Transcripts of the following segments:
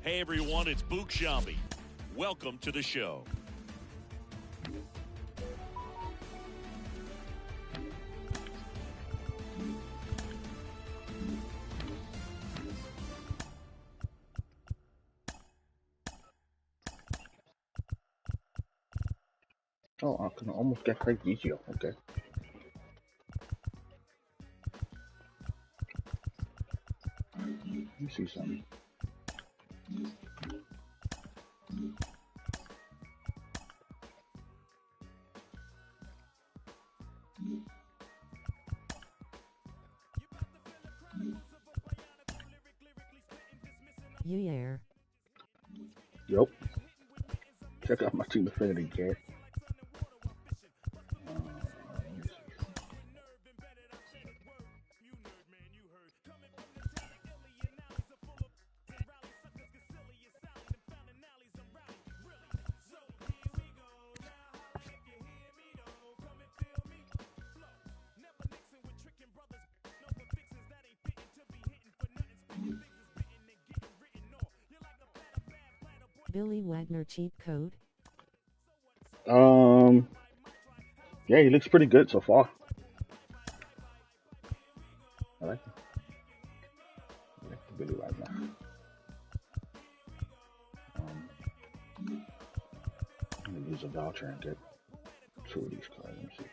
Hey everyone, it's Book Shambi. Welcome to the show. Oh, I can almost get Craig Biggio. Okay. Let me see something. Yeah. Yup. Check out my Team Affinity, kid. Billy Wagner cheat code. Yeah, he looks pretty good so far. I like him. I like the Billy right now. I'm gonna use a voucher and get 2 of these cards. Let me see.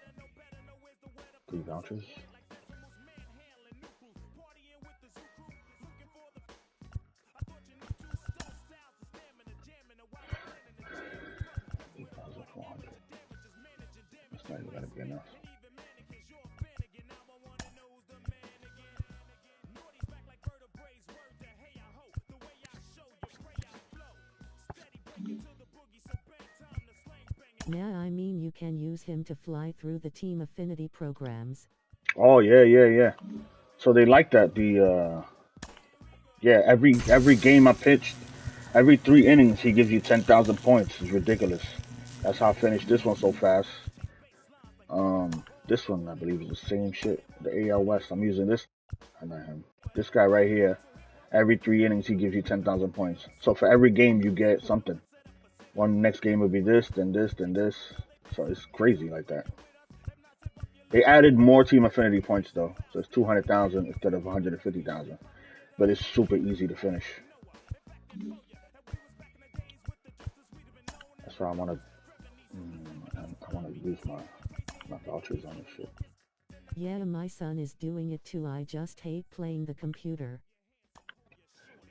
3 vouchers. That's not even gonna be enough. Nah, I mean you can use him to fly through the team affinity programs. Oh yeah. So they like that. Every game I pitched, every 3 innings he gives you 10,000 points. It's ridiculous. That's how I finished this one so fast. This one I believe is the same shit. The AL West. I'm using this. Not him. This guy right here. Every 3 innings he gives you 10,000 points. So for every game you get something. One next game will be this, then this, then this. So it's crazy like that. They added more team affinity points though, so it's 200,000 instead of 150,000. But it's super easy to finish. That's why I want to use my vouchers on this shit. Yeah, my son is doing it too. I just hate playing the computer.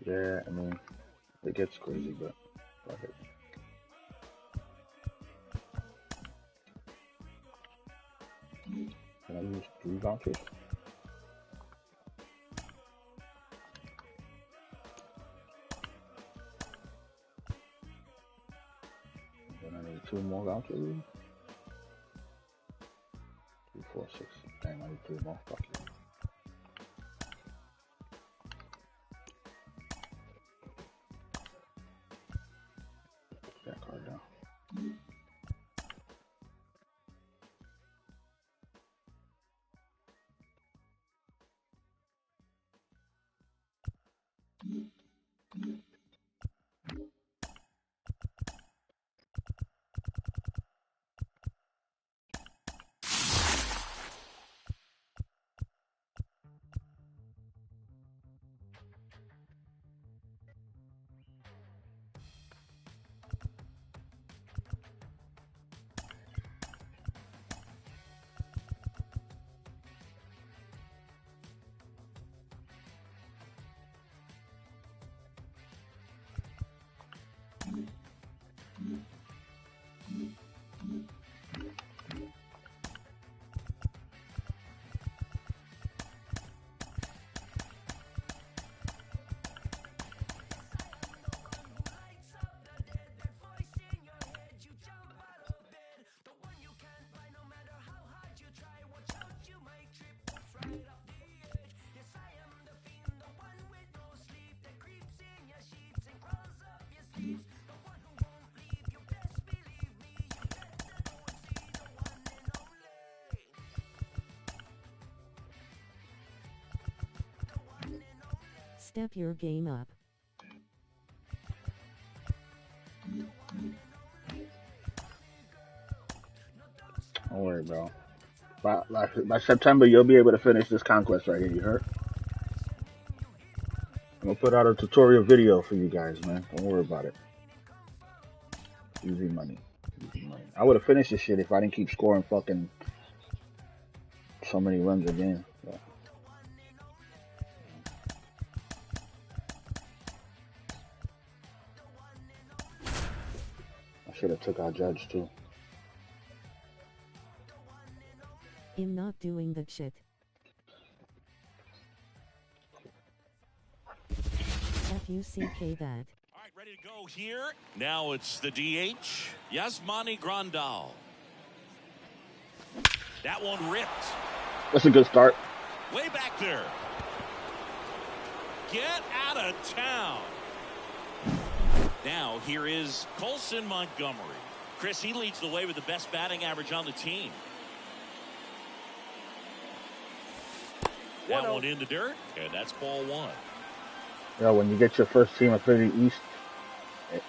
Yeah, I mean, it gets crazy, but fuck it. Can I use 3 vouchers? Then I need 2 more vouchers. 3, 4, 6. Damn, I need 3 more. Fuck you. Put that card down. Step your game up. Don't worry, bro. By September, you'll be able to finish this conquest right here. You heard? I'm gonna put out a tutorial video for you guys, man. Don't worry about it. Easy money. Easy money. I would have finished this shit if I didn't keep scoring fucking so many runs a game. But I should have took our judge too. I'm not doing that shit. F-U-C-K that. All right, ready to go here. Now it's the DH, Yasmani Grandal. That one ripped. That's a good start. Way back there. Get out of town. Now here is Colson Montgomery. Chris, he leads the way with the best batting average on the team. That one in the dirt, and that's ball one. Yeah, when you get your first team affiliate East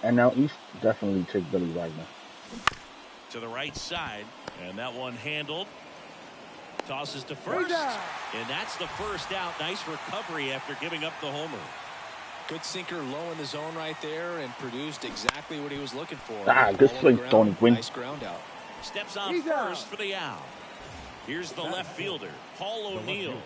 and now East, definitely take Billy Wagner. To the right side, and that one handled. Tosses to first, and that's the first out. Nice recovery after giving up the homer. Good sinker low in the zone right there and produced exactly what he was looking for. Good swing, Tony Gwynn. Nice ground out. Steps on first for the out. Here's the left fielder, Paul O'Neill.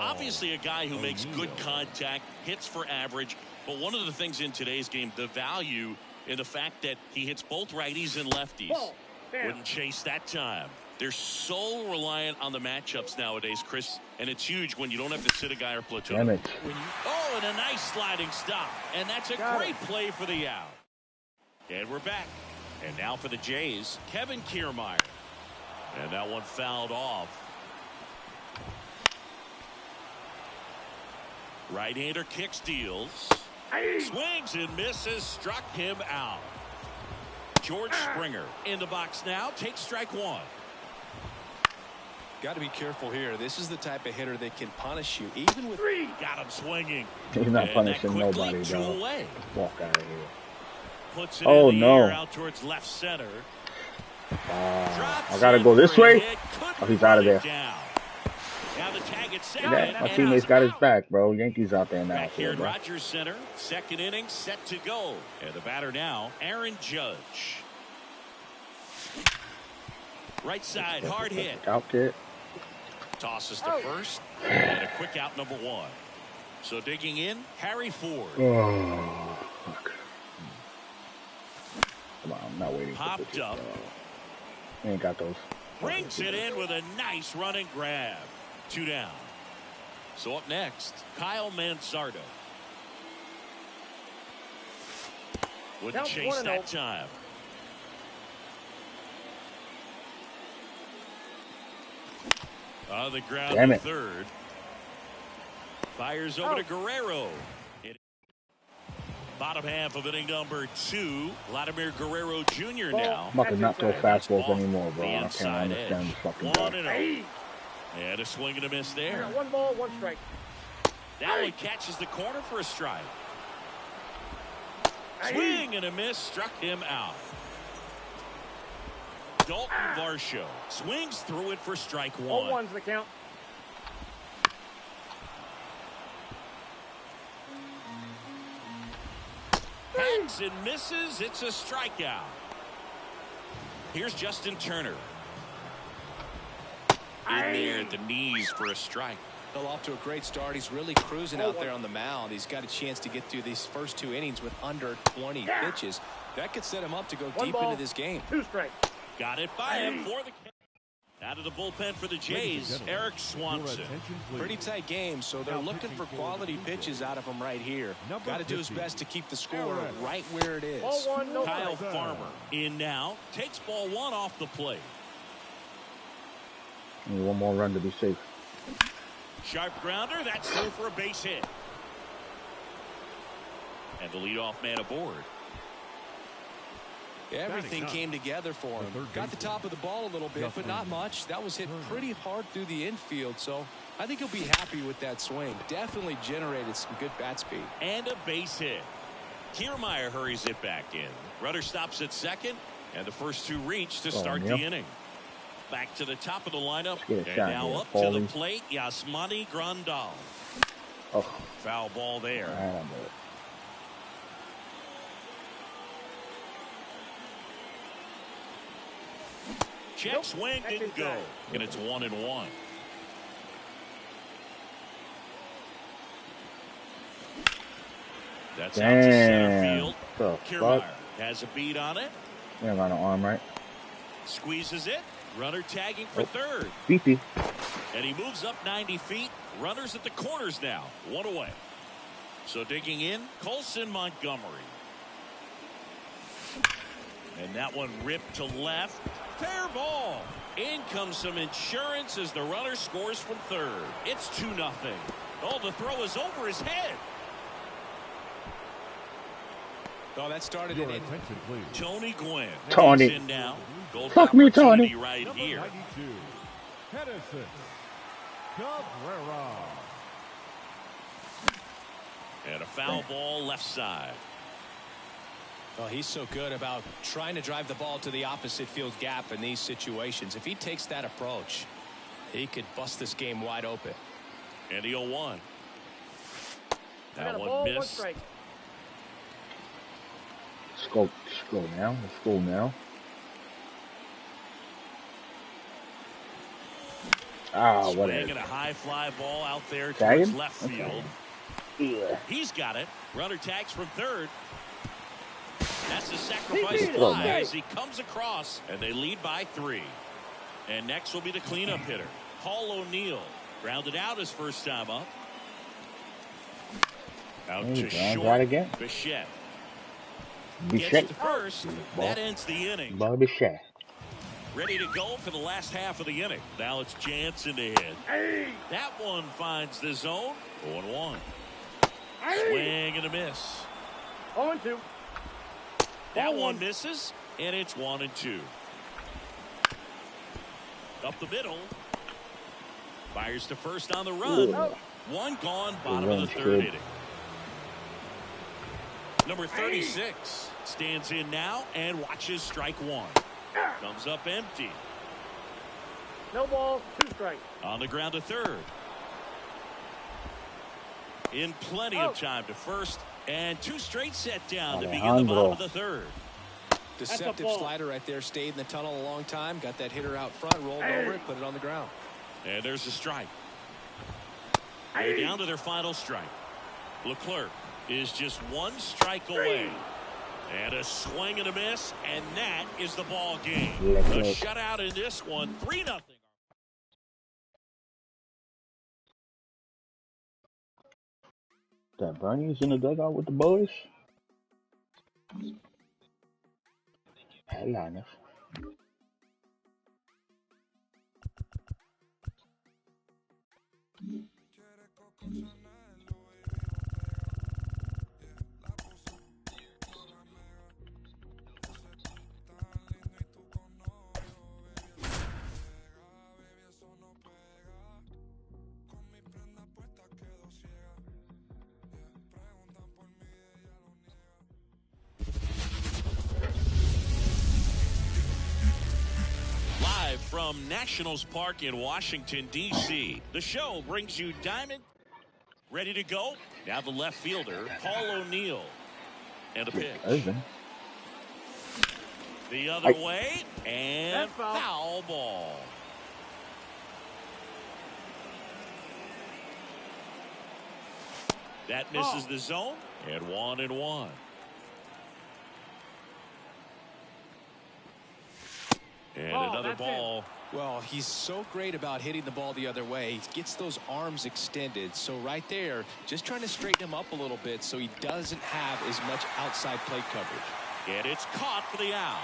Obviously a guy who makes good contact, hits for average, but one of the things in today's game, the value in the fact that he hits both righties and lefties. Wouldn't chase that time. They're so reliant on the matchups nowadays, Chris, and it's huge when you don't have to sit a guy or platoon. Damn it. And a nice sliding stop, and that's a great play for the out. And we're back. And now for the Jays, Kevin Kiermaier. And that one fouled off. Right-hander kicks, deals. Swings and misses, struck him out. George Springer in the box now, takes strike one. Got to be careful here. This is the type of hitter that can punish you, even with three. Got him swinging. He's not punishing nobody, bro. Away. Walk out of here. Puts it in the air out towards left center. I gotta go this way. Oh, he's out of there. Now the tag at second. My teammate's got his back, bro. Yankees out there now. Back here in Rogers Center, second inning set to go. And the batter now, Aaron Judge. Right side, hard hit. Out kid. Tosses to first, and a quick out number one. So digging in, Harry Ford. Oh, fuck. Come on, I'm not waiting. Popped up. He ain't got those. Brings it in with a nice running grab. 2 down. So up next, Kyle Mansardo. Wouldn't chase that time. On the ground to third. Fires over to Guerrero. Bottom half of inning number 2. Vladimir Guerrero Jr. now. I'm about to not throw fastballs anymore, bro. I can't understand this fucking guy. And a swing and a miss there. 1 ball, 1 strike. That one catches the corner for a strike. Swing and a miss, struck him out. Dalton Varsho swings through it for strike 1. 0-1's the count. Hacks and misses. It's a strikeout. Here's Justin Turner. In there at the knees for a strike. Well, off to a great start. He's really cruising out there on the mound. He's got a chance to get through these first 2 innings with under 20 pitches. That could set him up to go deep into this game. 2 strikes. Got it by him for the out of the bullpen for the Jays, Eric Swanson. Pretty tight game, so they're looking for quality pitches out of him right here. Got to do his best to keep the score right where it is. Kyle Farmer in now, takes ball 1 off the plate. Need 1 more run to be safe. Sharp grounder, that's through for a base hit. And the leadoff man aboard. Everything came together for him. Got the top of the ball a little bit, but not much. That was hit pretty hard through the infield, so I think he'll be happy with that swing. Definitely generated some good bat speed. And a base hit. Kiermaier hurries it back in. Rudder stops at second, and the first 2 reach to start the inning. Back to the top of the lineup. Get a And shot now here, up to the Paulie. plate, Yasmani Grandal. Oh, Foul ball there. Check swing didn't go. And it's 1-1. That's out to center field. Kiermaier has a beat on it. Yeah, got an arm, right? Squeezes it. Runner tagging for third. Beefy. And he moves up 90 feet. Runners at the corners now. One away. So digging in, Colson Montgomery. And that one ripped to left. Fair ball. In comes some insurance as the runner scores from third. It's 2-0. Oh, the throw is over his head. Oh, that started it. Tony Gwynn. Tony. In now. Goal Fuck me, Tony. Right here. And a foul ball left side. Well, he's so good about trying to drive the ball to the opposite field gap in these situations. If he takes that approach, he could bust this game wide open. And the 0-1. That one missed. Let's go now. Let's go now. Ah, what Swinging a high fly ball out there Tag towards him? left field. Yeah. He's got it. Runner tags from third. That's a sacrifice Throw, fly man. as he comes across, and they lead by 3. And next will be the cleanup hitter, Paul O'Neill. Grounded out his first time up. Out to short. Right again. Bichette. Bichette. Gets to first. That ends the inning. Bichette. Ready to go for the last half of the inning. Now it's Jansen to hit. Hey. That one finds the zone. 0-1. Hey. Swing and a miss. 0-2. That one misses, and it's 1-2. Up the middle. Fires to first on the run. Ooh. One gone, bottom of the third inning. Number 36 stands in now and watches strike one. Comes up empty. No ball, 2 strikes. On the ground to third. In plenty of time to first. And 2 straight set down to begin the bottom of the third. Deceptive slider right there. Stayed in the tunnel a long time. Got that hitter out front. Rolled over it. Put it on the ground. And there's a strike. They're down to their final strike. Leclerc is just 1 strike away. And a swing and a miss. And that is the ball game. A shutout in this one. 3-0. That Bernie's in the dugout with the boys. Headliners. From Nationals Park in Washington, D.C., the show brings you Diamond. Ready to go. Now the left fielder, Paul O'Neill. And a pitch. The other way. And foul ball. That misses the zone. And 1-1. And another ball. Well, he's so great about hitting the ball the other way. He gets those arms extended. So right there, just trying to straighten him up a little bit so he doesn't have as much outside plate coverage. And it's caught for the out.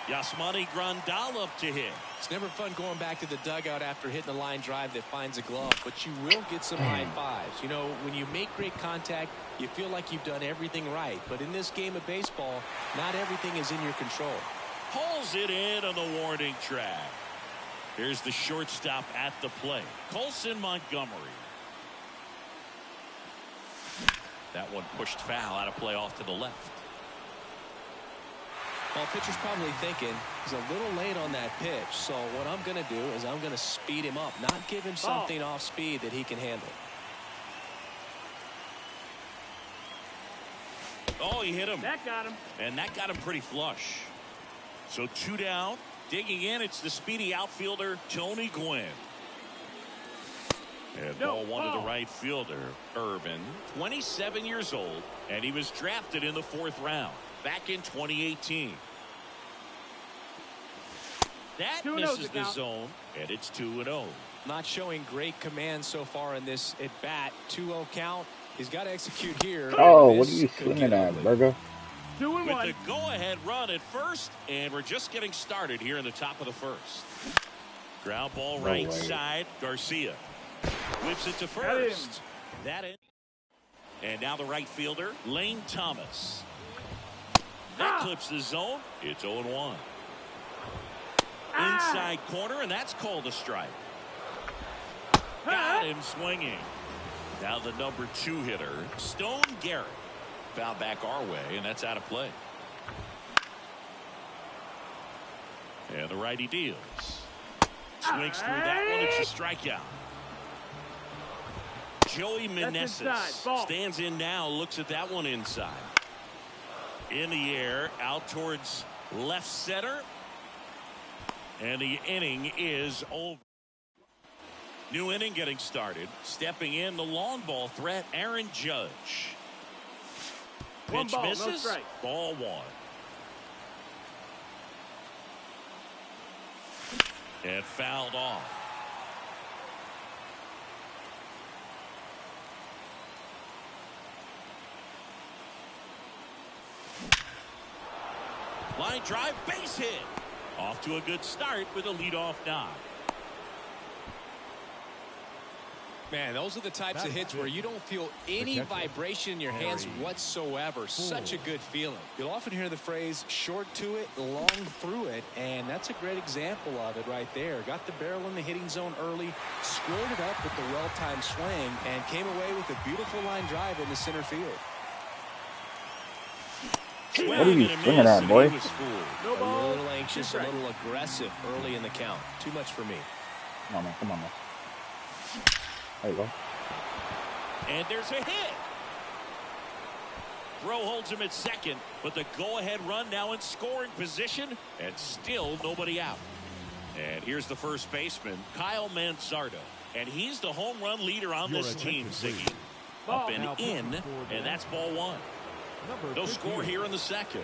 Yasmani Grandal up to hit. It's never fun going back to the dugout after hitting a line drive that finds a glove, but you will get some high fives. You know, when you make great contact, you feel like you've done everything right. But in this game of baseball, not everything is in your control. Pulls it in on the warning track. Here's the shortstop at the plate, Colson Montgomery. That one pushed foul out of play off to the left. Well, pitcher's probably thinking he's a little late on that pitch. So what I'm going to do is I'm going to speed him up, not give him something off speed that he can handle. Oh, he hit him. That got him. And that got him pretty flush. So 2 down. Digging in, it's the speedy outfielder, Tony Gwynn. And ball one to the right fielder, Irvin, 27 years old, and he was drafted in the 4th round back in 2018. That misses the zone, and it's 2-0. Not showing great command so far in this at bat. 2-0 count. He's got to execute here. Oh, what are you swinging at, Burger? 2-1. With the go-ahead run at first, and we're just getting started here in the top of the 1st. Ground ball right side, Garcia. Whips it to first. That in. And now the right fielder, Lane Thomas. That clips the zone. It's 0-1. Inside corner, and that's called a strike. Got him swinging. Now the number 2 hitter, Stone Garrett. Foul back our way, and that's out of play. And the righty deals. Swings through that one. It's a strikeout. Joey Meneses stands in now, looks at that one inside. In the air, out towards left center. And the inning is over. New inning getting started. Stepping in, the long ball threat, Aaron Judge. Pitch ball, misses. no strike. Ball 1. And fouled off. Line drive, base hit. Off to a good start with a leadoff knock. Man, those are the types of hits where you don't feel any vibration in your hands whatsoever. Such a good feeling. You'll often hear the phrase short to it, long through it, and that's a great example of it right there. Got the barrel in the hitting zone early, squared it up with the well-timed swing, and came away with a beautiful line drive in the center field. What are you swinging at, boy? No ball. A little anxious, a little aggressive early in the count. Too much for me. Come on, man. Come on, man. There you go. And there's a hit. Throw holds him at second, but the go-ahead run now in scoring position, and still nobody out. And here's the first baseman, Kyle Manzardo, and he's the home run leader on this team, Ziggy. Up and in, and that's ball 1. No score here in the 2nd.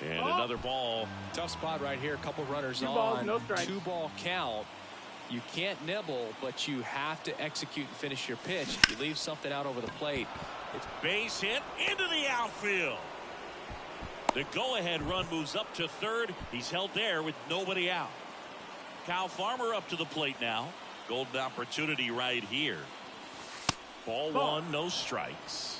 And another ball. Tough spot right here. A couple runners 2 on. balls, no strikes. 2-ball count. You can't nibble, but you have to execute and finish your pitch. If you leave something out over the plate. It's base hit into the outfield. The go-ahead run moves up to 3rd. He's held there with nobody out. Kyle Farmer up to the plate now. Golden opportunity right here. Ball 1, no strikes.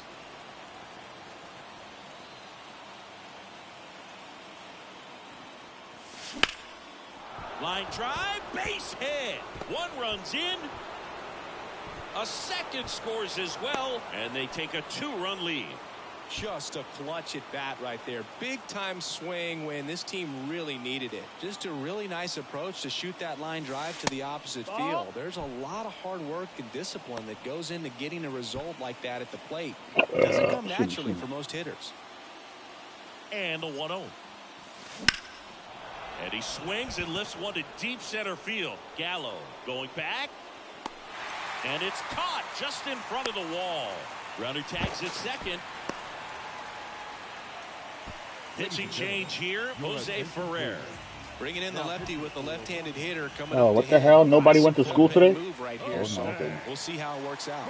Line drive, base hit. 1 runs in. A second scores as well, and they take a 2-run lead. Just a clutch at bat right there. Big time swing when this team really needed it. Just a really nice approach to shoot that line drive to the opposite field. There's a lot of hard work and discipline that goes into getting a result like that at the plate. It doesn't come naturally for most hitters. And the 1-0. And he swings and lifts one to deep center field. Gallo going back. And it's caught just in front of the wall. Runner tags at second. Pitching change here, Jose Ferrer. Bringing in the lefty with the left-handed hitter coming Oh, up what to the hit. hell? Nobody went to school today? Move right here, Oh, so okay. we'll see how it works out.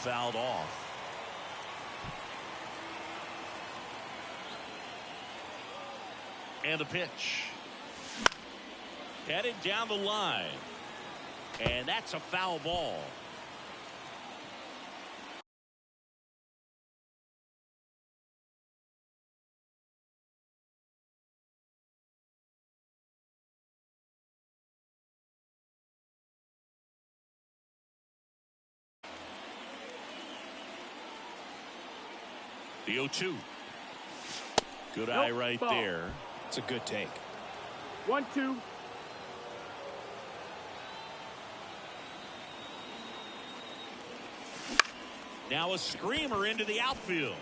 fouled off. And the pitch. Headed down the line. And that's a foul ball. The 0-2. Good eye right there. It's a good take. 1-2. Now a screamer into the outfield.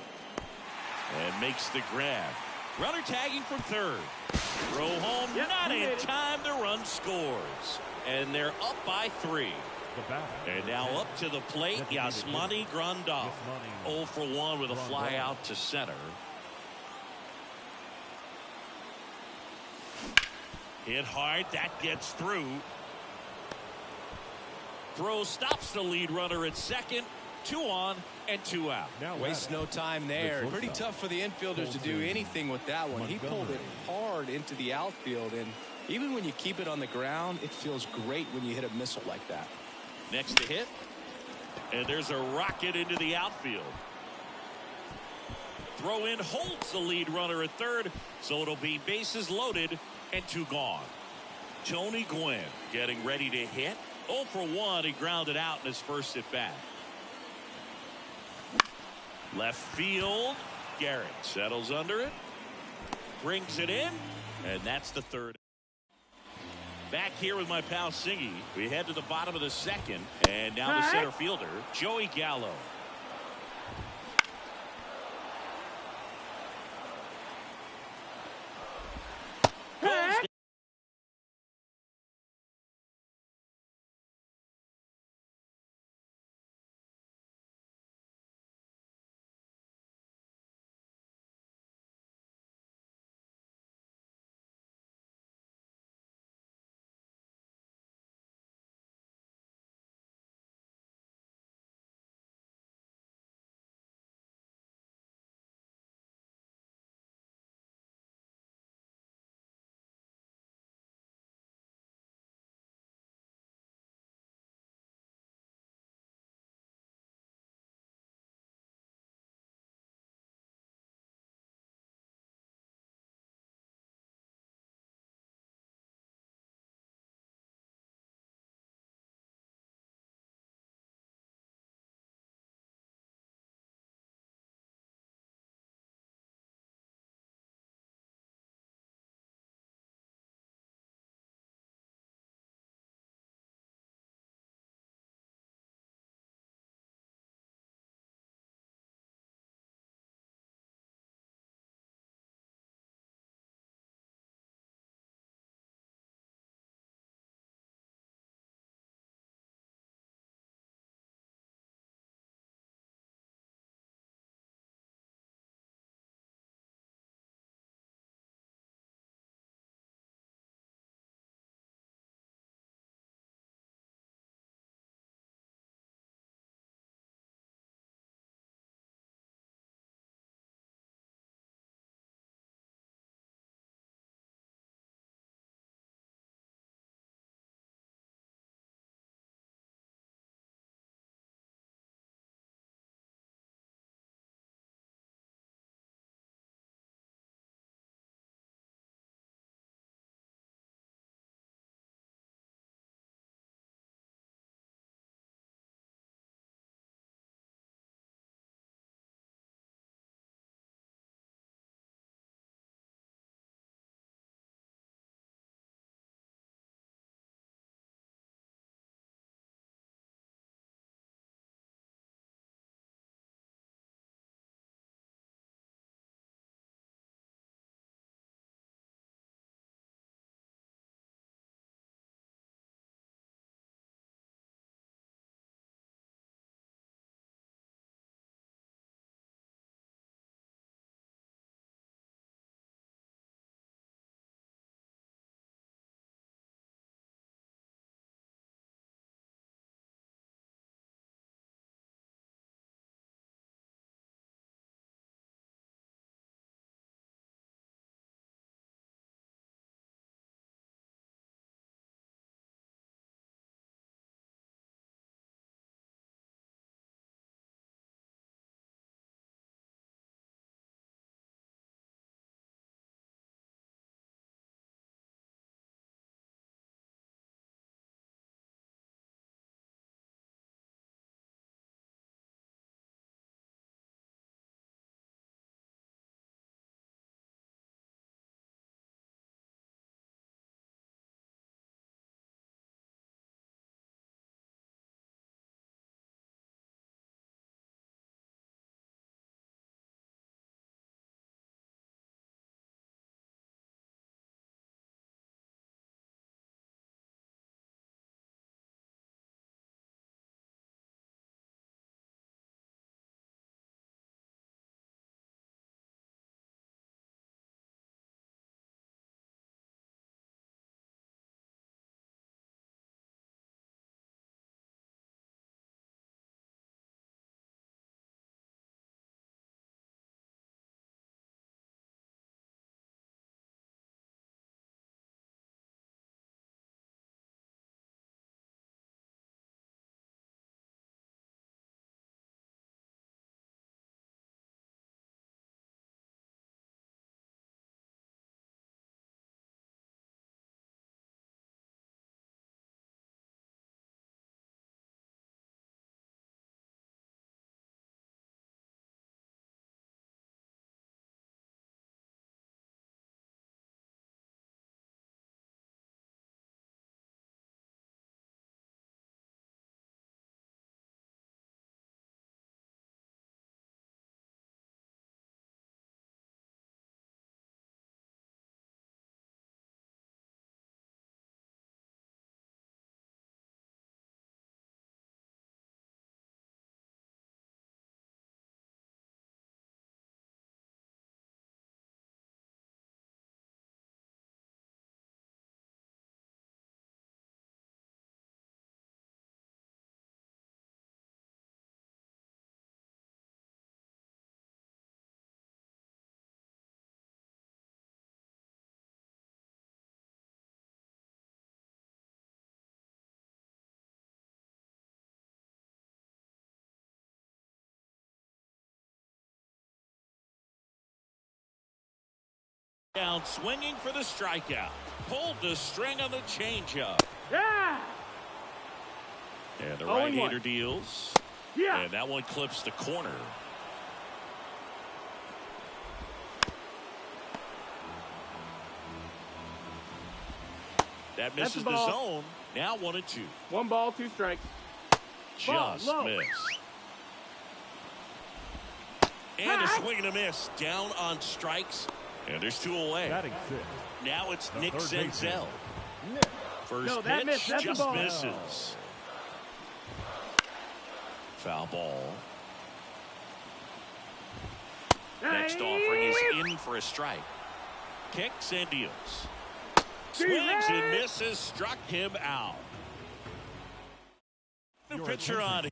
And makes the grab. Runner tagging for third. Throw home, Yep, not in it. time. The run scores. And they're up by 3. And now up to the plate, Yasmani Grandal. 0 for 1 with a fly out to center. Hit hard, that gets through. Throw stops the lead runner at second. 2 on and 2 out. Waste no time there. Pretty tough for the infielders to do anything with that one. He pulled it hard into the outfield, and even when you keep it on the ground, it feels great when you hit a missile like that. Next to hit. And there's a rocket into the outfield. Throw in holds the lead runner at third, so it'll be bases loaded and 2 gone. Tony Gwynn getting ready to hit. 0 for 1. He grounded out in his first at bat. Left field. Garrett settles under it. Brings it in. And that's the third. Back here with my pal Singy. We head to the bottom of the second. And now the center fielder, Joey Gallo. Down swinging for the strikeout. Pulled the string on the changeup. Yeah. And the 0-1. right-hander deals. Yeah. And that one clips the corner. That misses the zone. Now 1-2. 1 ball, 2 strikes. Just missed. And a swing and a miss. Down on strikes. And there's 2 away. Now it's Nick Senzel. First pitch just misses. Foul ball. Next offering is in for a strike. Kicks and deals. Swings and misses. Struck him out. New pitcher on.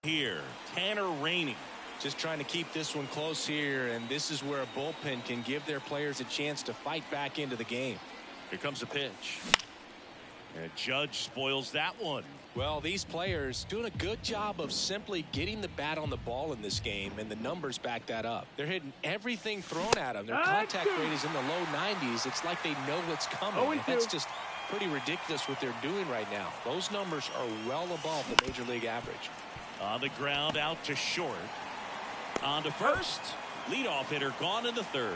Here, Tanner Rainey. Just trying to keep this one close here, and this is where a bullpen can give their players a chance to fight back into the game. Here comes a pitch. And Judge spoils that one. Well, these players doing a good job of simply getting the bat on the ball in this game, and the numbers back that up. They're hitting everything thrown at them. Their contact rate is in the low 90s. It's like they know what's coming. That's just pretty ridiculous what they're doing right now. Those numbers are well above the major league average. On the ground, out to short. On to first. Leadoff hitter gone in the third.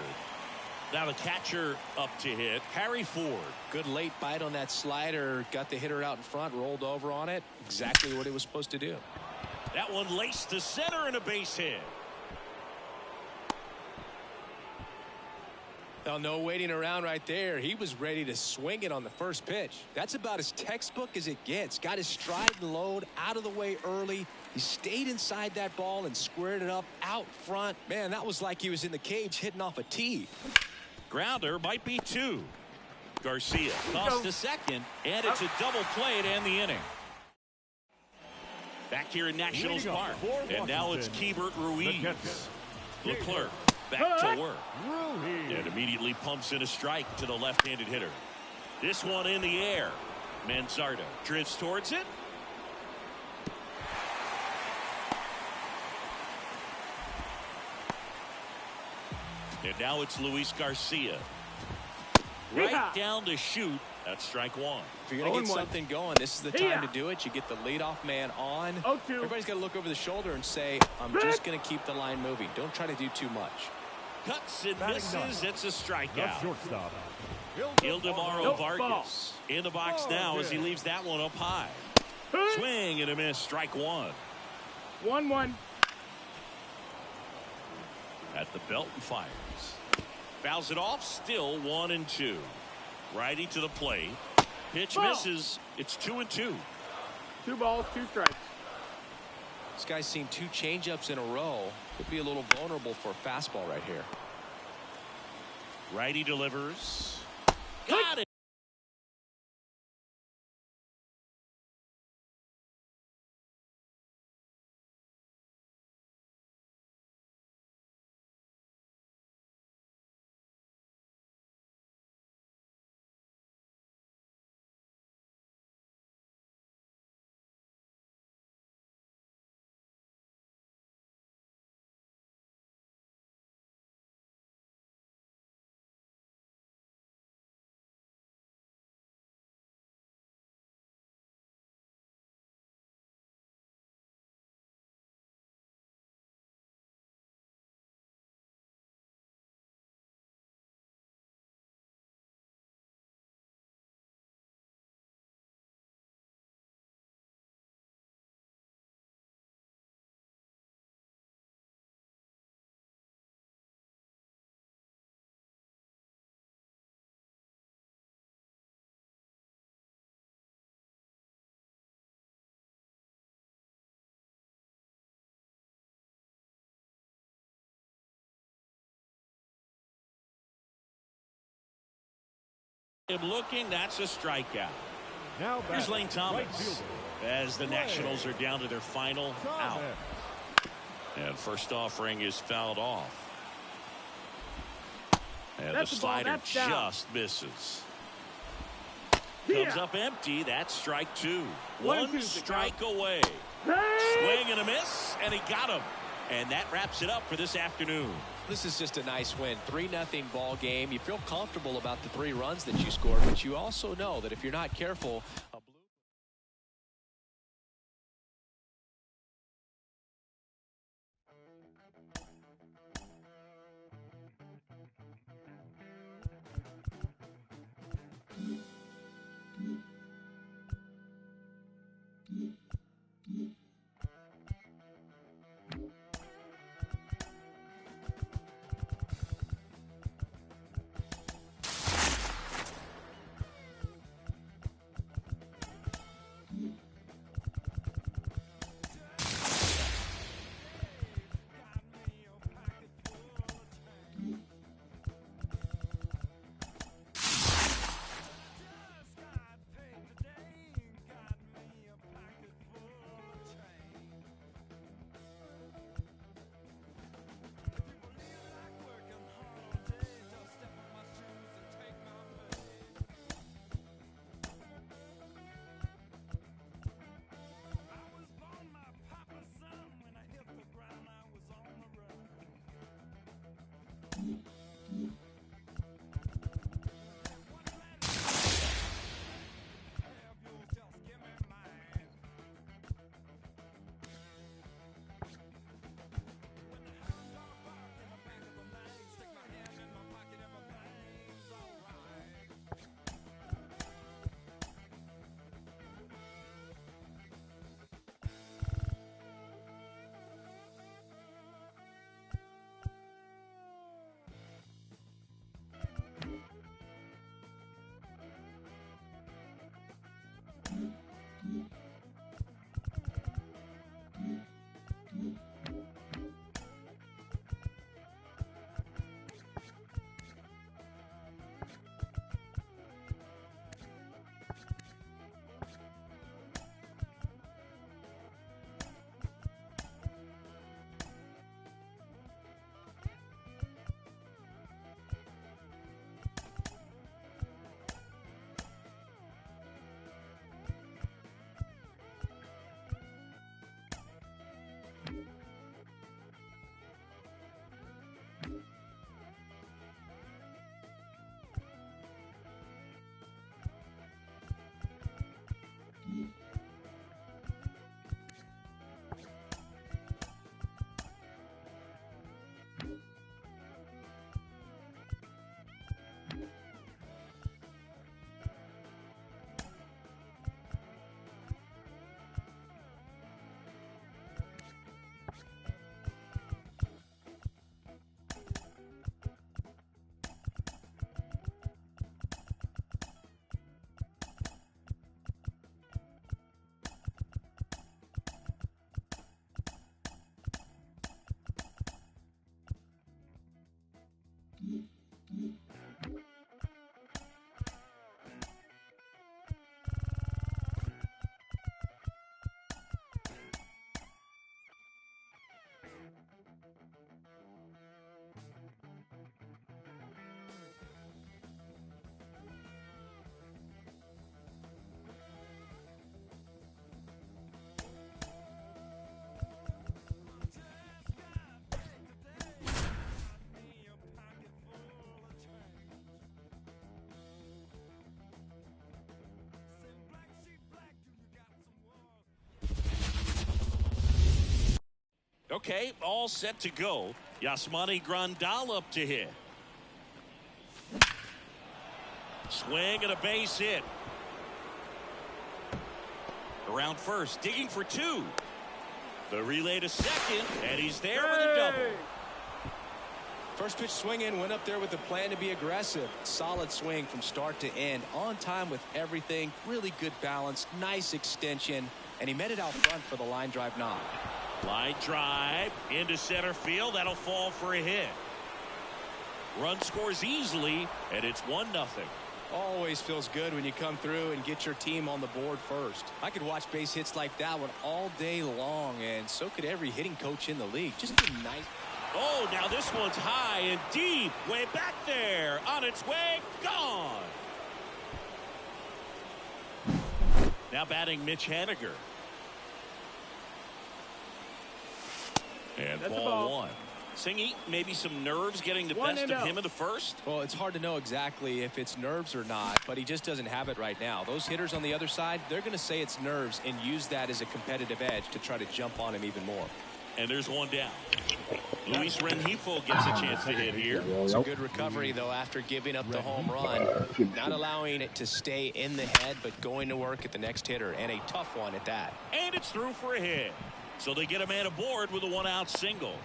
Now the catcher up to hit, Harry Ford. Good late bite on that slider. Got the hitter out in front, rolled over on it. Exactly what he was supposed to do. That one laced to center and a base hit. Now, no waiting around right there. He was ready to swing it on the first pitch. That's about as textbook as it gets. Got his stride and load out of the way early. He stayed inside that ball and squared it up out front. Man, that was like he was in the cage hitting off a tee. Grounder might be 2. Garcia tossed to second, and it's a double play to end the inning. Back here in Nationals Park, and now it's Keibert Ruiz. Leclerc back to work, and immediately pumps in a strike to the left-handed hitter. This one in the air. Manzardo drifts towards it. And now it's Luis Garcia. Right down to shoot. That's strike 1. If you're going to get something going, this is the time to do it. You get the leadoff man on. Everybody's got to look over the shoulder and say, I'm just going to keep the line moving. Don't try to do too much. Cuts and misses. It's a strikeout. Ildemaro Vargas in the box now as he leaves that one up high. Swing and a miss. Strike 1. 1-1. At the belt and fires. Fouls it off. Still 1-2. Righty to the plate. Pitch misses. It's 2-2. 2 balls, 2 strikes. This guy's seen 2 changeups in a row. Could be a little vulnerable for a fastball right here. Righty delivers. Got it. Him looking, that's a strikeout. Now Here's Lane right Thomas fielder. as the Nationals are down to their final out. And first offering is fouled off. And That's the the ball, slider that's down. just misses. Comes up empty. That's strike two. One strike away. Swing and a miss, and he got him. And that wraps it up for this afternoon. This is just a nice win. 3-0 ball game. You feel comfortable about the 3 runs that you scored, but you also know that if you're not careful, Okay, all set to go. Yasmani Grandal up to hit. Swing and a base hit. Around first, digging for 2. The relay to second, and he's there with a double. first pitch swing in, went up there with a plan to be aggressive. Solid swing from start to end. On time with everything. Really good balance. Nice extension. And he met it out front for the line drive knock. Line drive into center field. That'll fall for a hit. Run scores easily, and it's 1-0. Always feels good when you come through and get your team on the board first. I could watch base hits like that one all day long, and so could every hitting coach in the league. Just a nice... Oh, now this one's high and deep. Way back there. On its way. Gone. Now batting Mitch Haniger. And ball one. Singy, maybe some nerves getting the best of him in the first? Well, it's hard to know exactly if it's nerves or not, but he just doesn't have it right now. Those hitters on the other side, they're going to say it's nerves and use that as a competitive edge to try to jump on him even more. And there's one down. Luis Rengifo gets a chance to hit here. It's a good recovery, though, after giving up the home run. Not allowing it to stay in the head, but going to work at the next hitter, and a tough one at that. And it's through for a hit. So they get a man aboard with a one-out single.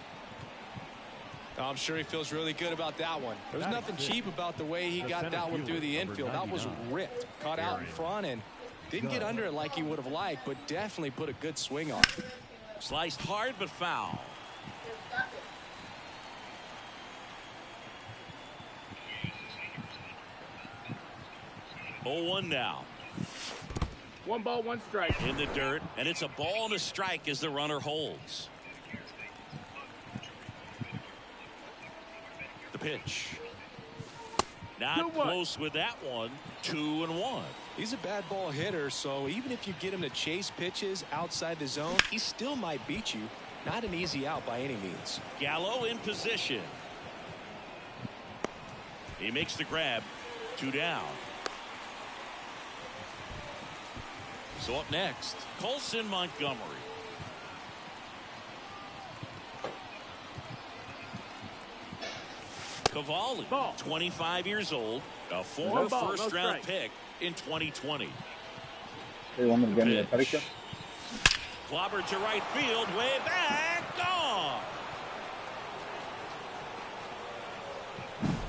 I'm sure he feels really good about that one. There's nothing cheap about the way he got that one through the infield. That was ripped. Caught out in front and didn't get under it like he would have liked, but definitely put a good swing on it. Sliced hard but foul. Oh, 1 now. 1 ball, 1 strike. In the dirt, and it's a ball and a strike as the runner holds. The pitch. Not close with that one. 2-1. He's a bad ball hitter, so even if you get him to chase pitches outside the zone, he still might beat you. Not an easy out by any means. Gallo in position. He makes the grab. 2 down. So up next, Colson Montgomery. Cavalli, 25 years old, a former first-round pick in 2020. Hey, want me to get me a pedicure? Clobbered to right field, way back, gone.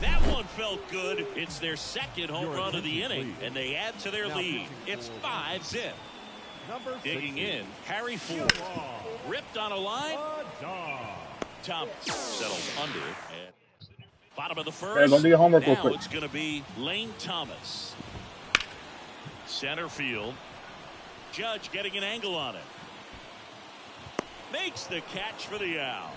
That one felt good. It's their second home run of the inning, and they add to their lead. It's 5-zip. Digging in, Harry Ford. Ripped on a line. Thomas settles under it. And bottom of the first. Okay, go do your homework real now quick. It's going to be Lane Thomas. Center field. Judge getting an angle on it. Makes the catch for the out.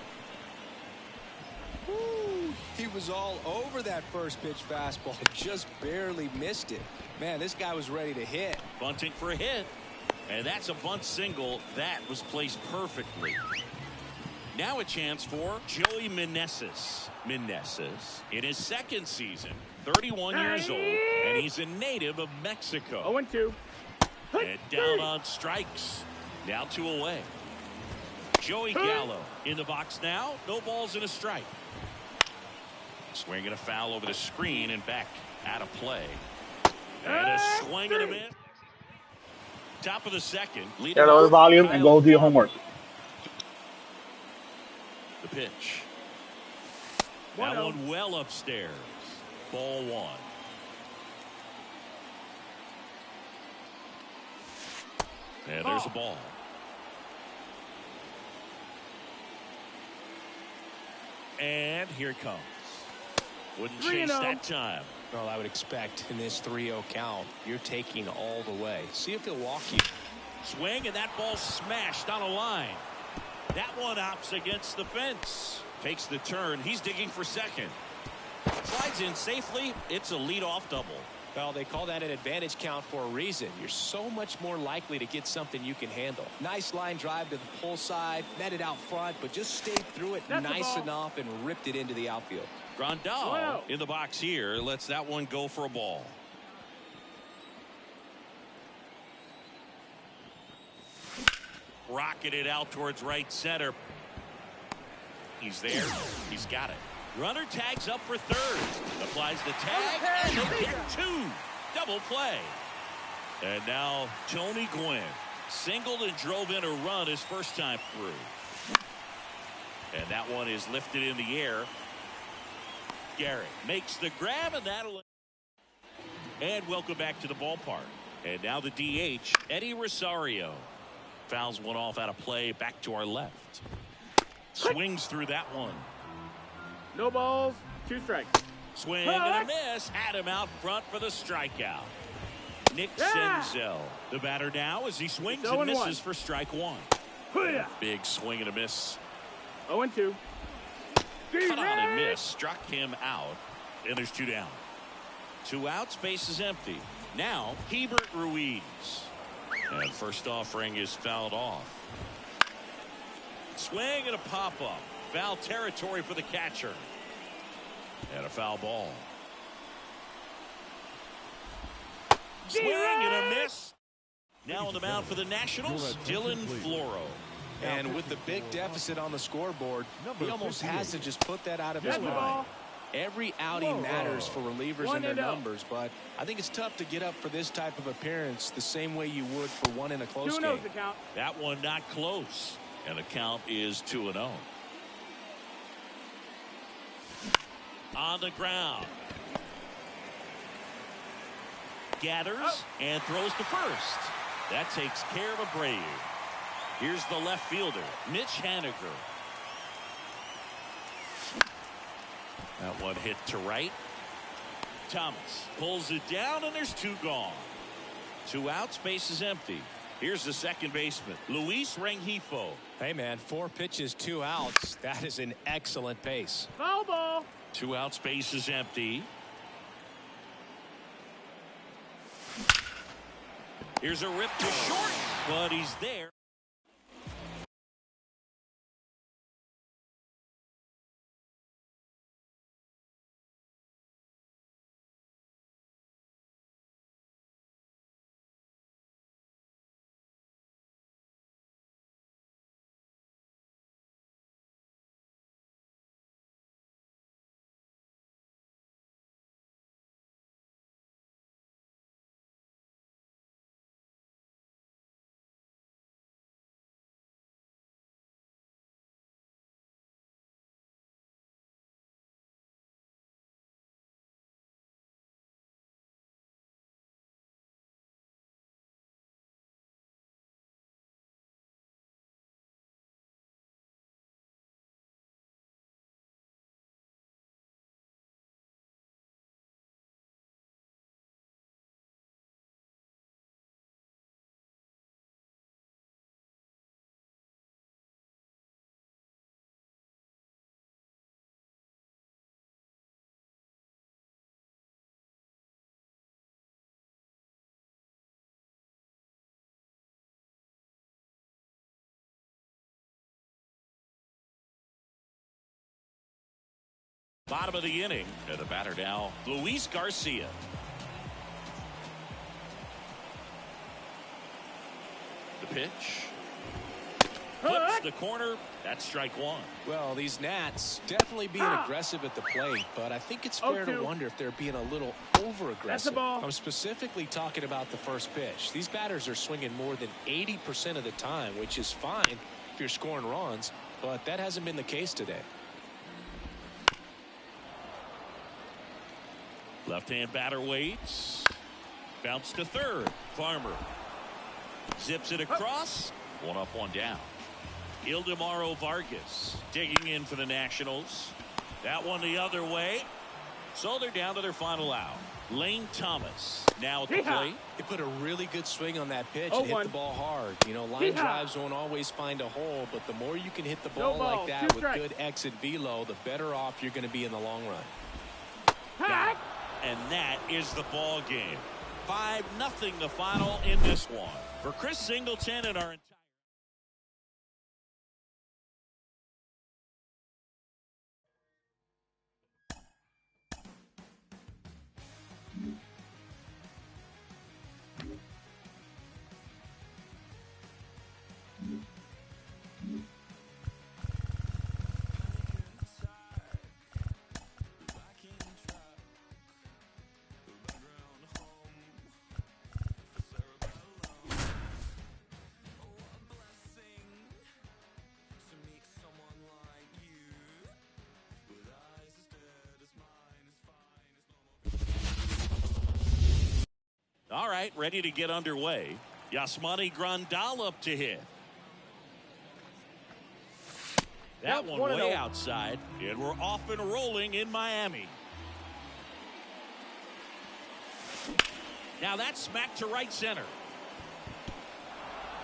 Woo, he was all over that first pitch fastball. Just barely missed it. Man, this guy was ready to hit. Bunting for a hit. And that's a bunt single. That was placed perfectly. Now a chance for Joey Meneses. Meneses in his second season, 31 years old, and he's a native of Mexico. 0-2. And down on strikes. Now 2 away. Joey Gallo in the box now. No balls and a strike. Swinging a foul over the screen and back out of play. And a swing and a miss. Top of the second. Get lower volume and go do your homework. The pitch. That one well upstairs. Ball 1. And there's a ball. And here it comes. Wouldn't chase that time. Well, I would expect in this 3-0 count, you're taking all the way. See if he'll walk you. Swing, and that ball smashed on a line. That one opts against the fence. Takes the turn. He's digging for second. Slides in safely. It's a leadoff double. Well, they call that an advantage count for a reason. You're so much more likely to get something you can handle. Nice line drive to the pull side, met it out front, but just stayed through it nice enough and ripped it into the outfield. Grandal in the box here lets that one go for a ball. Rocketed out towards right center. He's there. He's got it. Runner tags up for third. Applies the tag, and they get 2. Double play. And now Tony Gwynn singled and drove in a run his first time through. And that one is lifted in the air. Garrett makes the grab, and that'll. And welcome back to the ballpark. And now the DH, Eddie Rosario. Fouls one off out of play, back to our left. Swings through that one. No balls, 2 strikes. Swing and a miss. Had him out front for the strikeout. Nick Senzel, the batter now as he swings and misses for strike one. Big swing and a miss. 0-2. Cut on and miss. Struck him out. And there's 2 down. 2 outs. Base is empty. Now, Hebert Ruiz. And first offering is fouled off. Swing and a pop-up. Foul territory for the catcher. And a foul ball. Swing and a miss. Now on the mound for the Nationals, Dylan Floro. And with the big deficit on the scoreboard, he almost has to just put that out of his mind. Every outing matters for relievers and their numbers, but I think it's tough to get up for this type of appearance the same way you would for one in a close game. That one not close, and the count is 2-0. On the ground. Gathers and throws to first. That takes care of Abreu. Here's the left fielder, Mitch Haniger. That one hit to right. Thomas pulls it down, and there's 2 gone. 2 outs, base is empty. Here's the second baseman, Luis Rengifo. Hey, man, 4 pitches, 2 outs. That is an excellent pace. Foul ball. 2 outs, base is empty. Here's a rip to short, but he's there. Bottom of the inning, and the batter now, Luis Garcia. The pitch. Flips the corner. That's strike one. Well, these Nats definitely being aggressive at the plate, but I think it's fair to wonder if they're being a little over-aggressive. I'm specifically talking about the first pitch. These batters are swinging more than 80% of the time, which is fine if you're scoring runs, but that hasn't been the case today. Left-hand batter waits. Bounce to third. Farmer zips it across. 1 up, 1 down. Ildemaro Vargas digging in for the Nationals. That one the other way. So they're down to their final out. Lane Thomas now at the plate. He put a really good swing on that pitch and hit the ball hard. You know, line drives won't always find a hole, but the more you can hit the ball like that with good exit velo, the better off you're going to be in the long run. And that is the ball game. 5-0 the final in this one. For Chris Singleton and our entire All right, ready to get underway. Yasmani Grandal up to hit. That one way outside, and we're off and rolling in Miami. Now that's smacked to right center.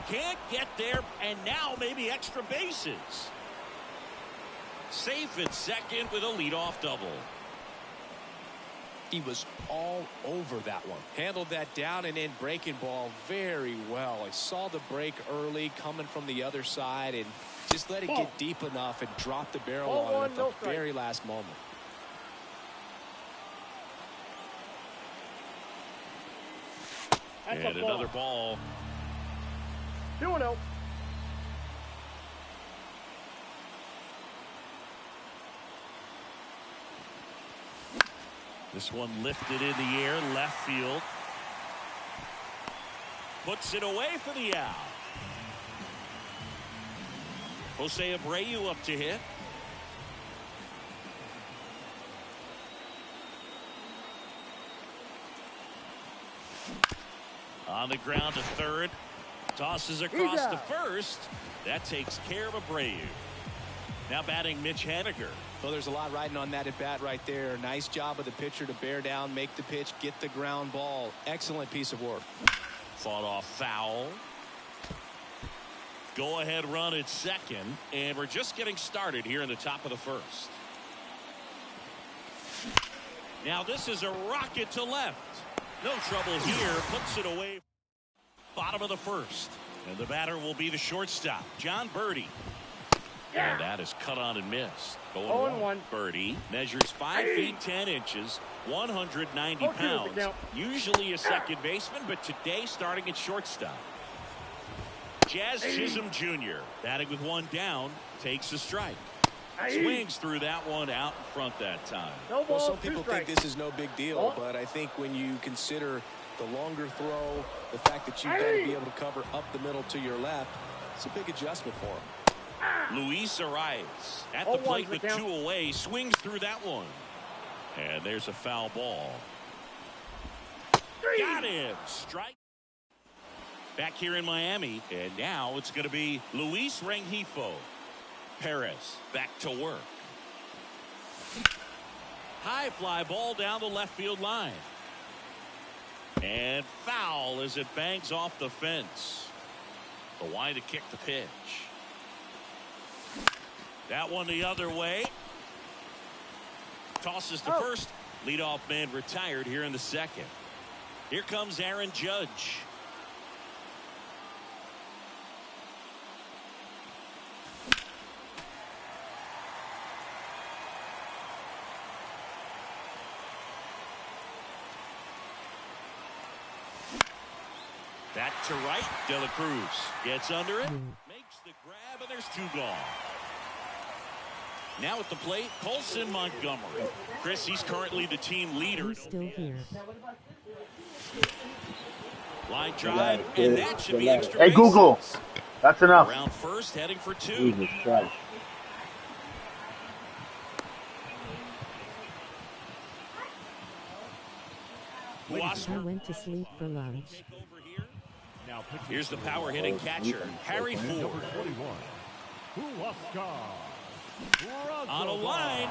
Can't get there, and now maybe extra bases. Safe at second with a leadoff double. He was all over that one. Handled that down and in breaking ball very well. I saw the break early coming from the other side and just let it get deep enough and drop the barrel on it at the very last moment. And another ball. 2-0. This one lifted in the air, left field. Puts it away for the out. Jose Abreu up to hit. On the ground to third. Tosses across to first. That takes care of Abreu. Now batting Mitch Haniger. Well, there's a lot riding on that at bat right there. Nice job of the pitcher to bear down, make the pitch, get the ground ball. Excellent piece of work. Fought off foul. Go ahead run at second, and we're just getting started here in the top of the first. Now this is a rocket to left. No trouble here. Puts it away. Bottom of the first. And the batter will be the shortstop, John Birdie. And that is cut on and missed. 0-1. Birdie measures 5 feet 10 inches, 190 pounds. Usually a second baseman, but today starting at shortstop. Jazz Chisholm Jr. batting with one down, takes a strike. Swings through that one out in front that time. Well, some people think this is no big deal, but I think when you consider the longer throw, the fact that you've got to be able to cover up the middle to your left, it's a big adjustment for him. Luis arrives at the plate with 2 away, swings through that one. And there's a foul ball. Got him. Strike. Back here in Miami, and now it's going to be Luis Rengifo. Perez back to work. High fly ball down the left field line. And foul as it bangs off the fence. The wide to kick the pitch. That one the other way. Tosses to first. Leadoff man retired here in the second. Here comes Aaron Judge. Back to right. De La Cruz gets under it. Makes the grab, and there's 2 gone. Now at the plate, Colson Montgomery. Chris, he's currently the team leader. He's still here. Line drive, and that should be extra Hey, bases. Google. That's enough. Around first, heading for 2. Jesus Christ. I went to sleep for lunch. Here's the power hitting catcher, Harry Ford. On a line.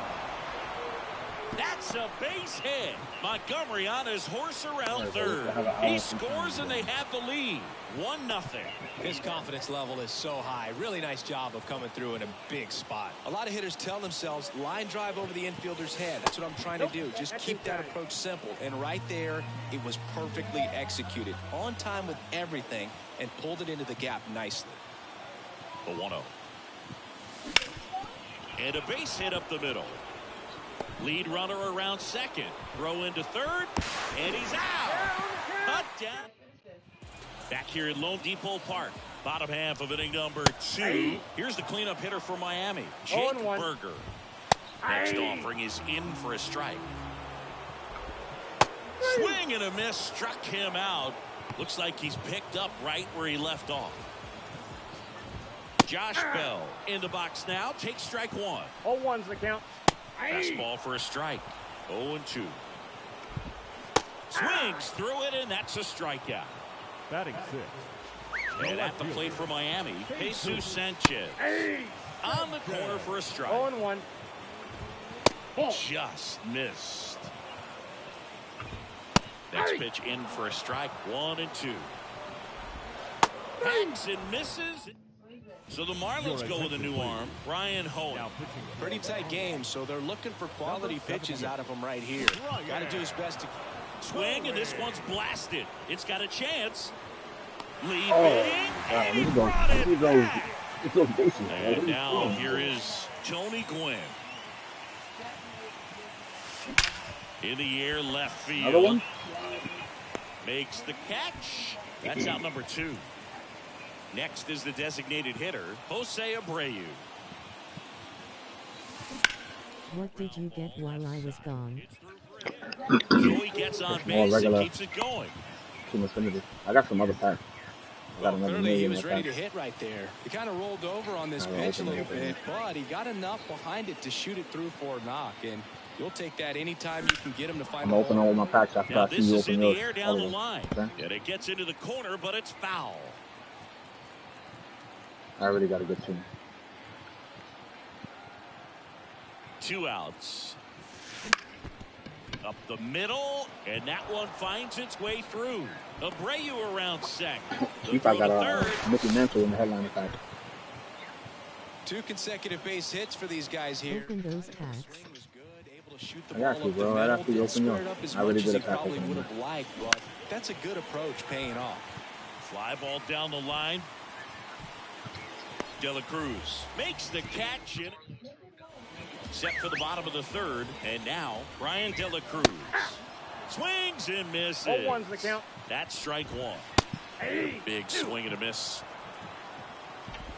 That's a base hit. Montgomery on his horse around third. He scores and they have the lead. 1-0. His confidence level is so high. Really nice job of coming through in a big spot. A lot of hitters tell themselves line drive over the infielder's head. That's what I'm trying to do. Just keep that approach simple. And right there, it was perfectly executed. On time with everything and pulled it into the gap nicely. The 1-0. And a base hit up the middle. Lead runner around second. Throw into third. And he's out. Cut down. Back here at Lone Depot Park. Bottom half of inning number 2. Here's the cleanup hitter for Miami, Jake Berger. Next offering is in for a strike. Swing and a miss. Struck him out. Looks like he's picked up right where he left off. Josh Bell in the box now. Takes strike 1. 0-1's the count. Fastball for a strike. 0-2. Swings through it, and that's a strikeout. Batting 6. And at the plate for Miami, Jesus Sanchez. On the corner for a strike. 0-1. Just missed. Next pitch in for a strike. 1-2. Hacks and misses. So the Marlins go with a new arm, Brian Hohen. Pretty tight game, so they're looking for quality pitches out of him right here. Got to do his best to swing, and this one's blasted. It's got a chance. Leaping, and he brought it back. And now here is Tony Gwynn. In the air, left field. Makes the catch. That's out number 2. Next is the designated hitter, Jose Abreu. What did you get while I was gone? So he gets on base and keeps it going. I got some other packs. Well, clearly he was ready to hit right there. He kind of rolled over on this pitch a little bit, but he got enough behind it to shoot it through for a knock. And you'll take that anytime you can get him to find. I'm opening all my packs after I see you open yours. This is in the air down the line. Okay. And it gets into the corner, but it's foul. I already got a good team. 2 outs. Up the middle, and that one finds its way through. Abreu around second. I got a Mickey Mantle in the headline pack. 2 consecutive base hits for these guys here. Open those packs. I got you, bro. Right after you open yours. I already did a pack. Probably would have liked, but that's a good approach, paying off. Fly ball down the line. De La Cruz makes the catch. Set for the bottom of the 3rd, and now Brian De La Cruz swings and misses. 0-1's the count. That's strike 1. Big swing and a miss.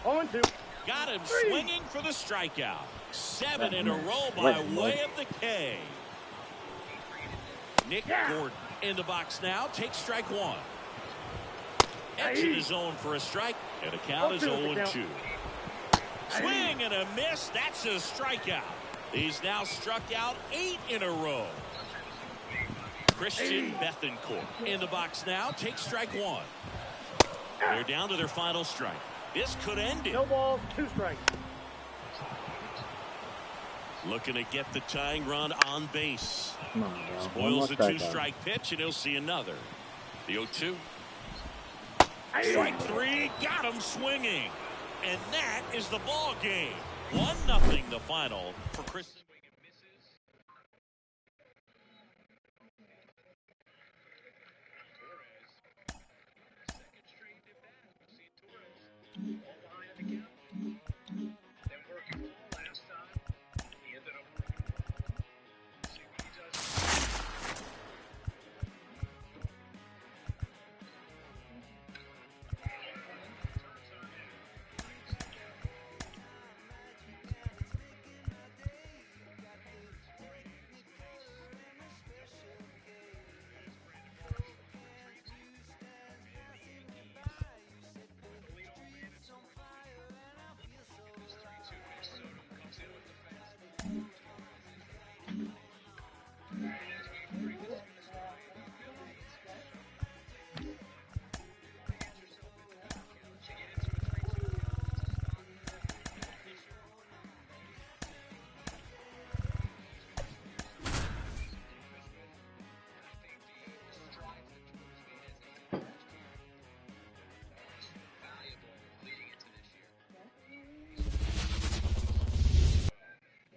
0-2. Got him swinging for the strikeout. 7 in a row by way of the K. Nick Gordon in the box now. Takes strike 1. Exit the zone for a strike, and the count is 0-2. Swing and a miss. That's a strikeout. He's now struck out 8 in a row. Christian Bethancourt in the box now. Takes strike 1. They're down to their final strike. This could end it. No balls, 2 strikes. Looking to get the tying run on base. No, spoils the 2-strike pitch, and he'll see another. The 0-2. Strike 3. Got him swinging. And that is the ball game. 1-0 the final for Chris.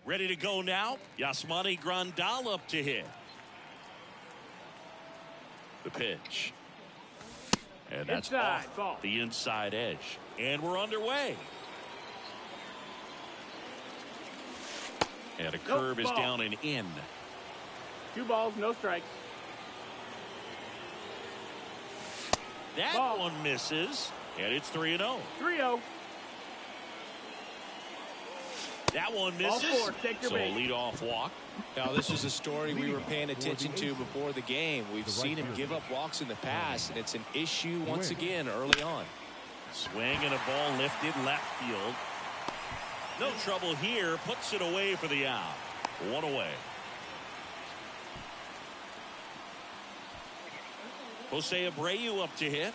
Ready to go now. Yasmani Grandal up to hit. The pitch. And that's off the inside edge. And we're underway. And a curve is down and in. 2 balls, no strikes. That one misses. And it's 3-0. 3-0. That one misses. So a leadoff walk. Now, this is a story we were paying attention to before the game. We've seen him give up walks in the past, and it's an issue once again early on. Swing and a ball lifted left field. No trouble here. Puts it away for the out. 1 away. Jose Abreu up to hit.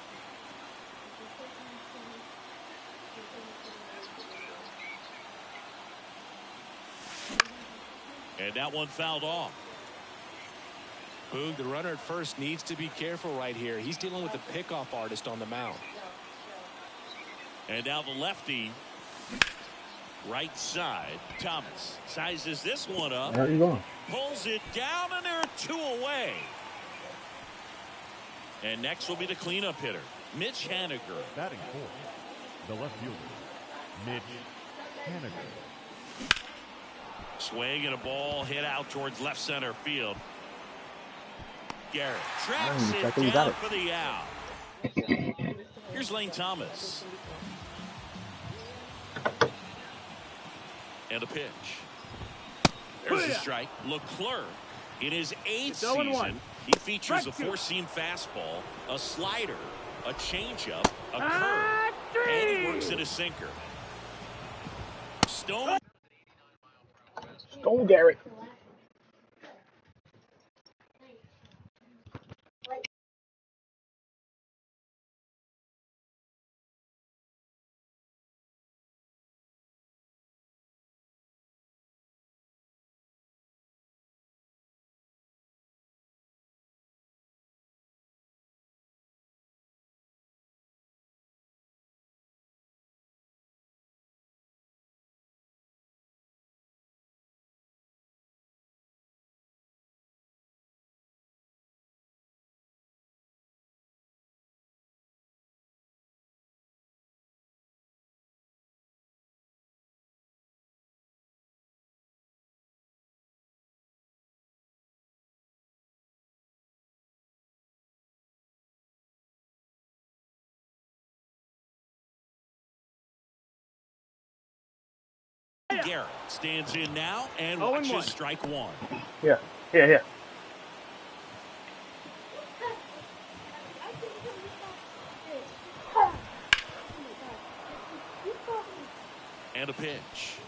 And that one fouled off. Boog, the runner at first needs to be careful right here. He's dealing with a pickoff artist on the mound. And now the lefty, right side. Thomas sizes this one up. Where are you going? Pulls it down, and there are 2 away. And next will be the cleanup hitter, Mitch Haniger. Batting fourth, the left fielder, Mitch Haniger. Swing and a ball hit out towards left center field. Garrett tracks it down for the out. Here's Lane Thomas. And a pitch. There's a strike. Leclerc, in his 8th season, he features a 4-seam fastball, a slider, a changeup, a curve, and he works in a sinker. Stone Garrett. Garrett stands in now and watches strike 1. Yeah. And a pitch.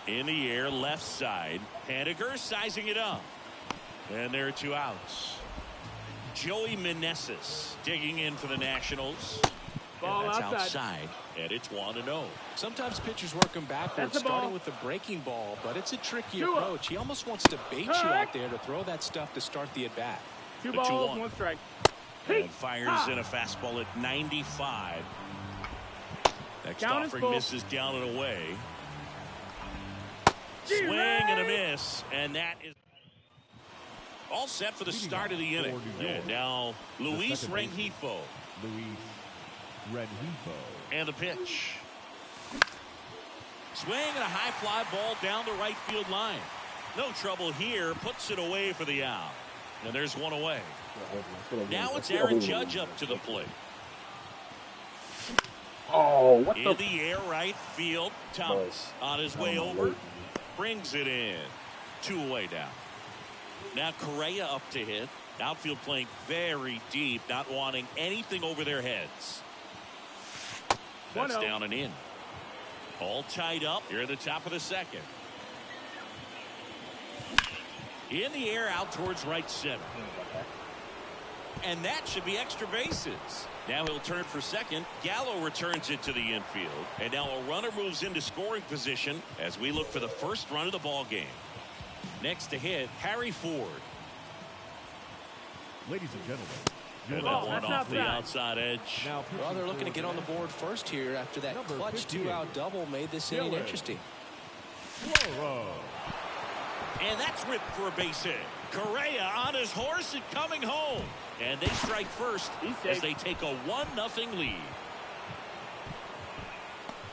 In the air, left side. Haniger sizing it up. And there are 2 outs. Joey Meneses digging in for the Nationals. Ball and that's outside. And it's 1-0. Sometimes pitchers work him backwards, starting with the breaking ball, but it's a tricky 2 approach. He almost wants to bait you out there to throw that stuff to start the at-bat. 2 The balls, 2-1. 1 strike. And fires in a fastball at 95. Next Count is offering full. misses down and away. Swing and a miss. And that is all set for the start of the inning. And now Luis Rengifo. Luis Rengifo. And the pitch. Swing and a high fly ball down the right field line. No trouble here. Puts it away for the out. And there's 1 away. Now it's Aaron Judge up to the plate. Oh, what In the air, right field. Thomas on his way over. Brings it in. 2 away now. Now Correa up to hit. Outfield playing very deep, not wanting anything over their heads. That's 1-0. down and in. All tied up here at the top of the second. In the air, out towards right center. And that should be extra bases. Now he'll turn for second. Gallo returns it to the infield. And now a runner moves into scoring position as we look for the first run of the ball game. Next to hit, Harry Ford. Ladies and gentlemen, And that one off the outside edge. now Well, they're looking to get on the board first here after that Number clutch 58. 2-out double made this inning Miller. interesting. Whoa. And that's ripped for a base hit. Correa on his horse and coming home. And they strike first as they take a 1-0 lead.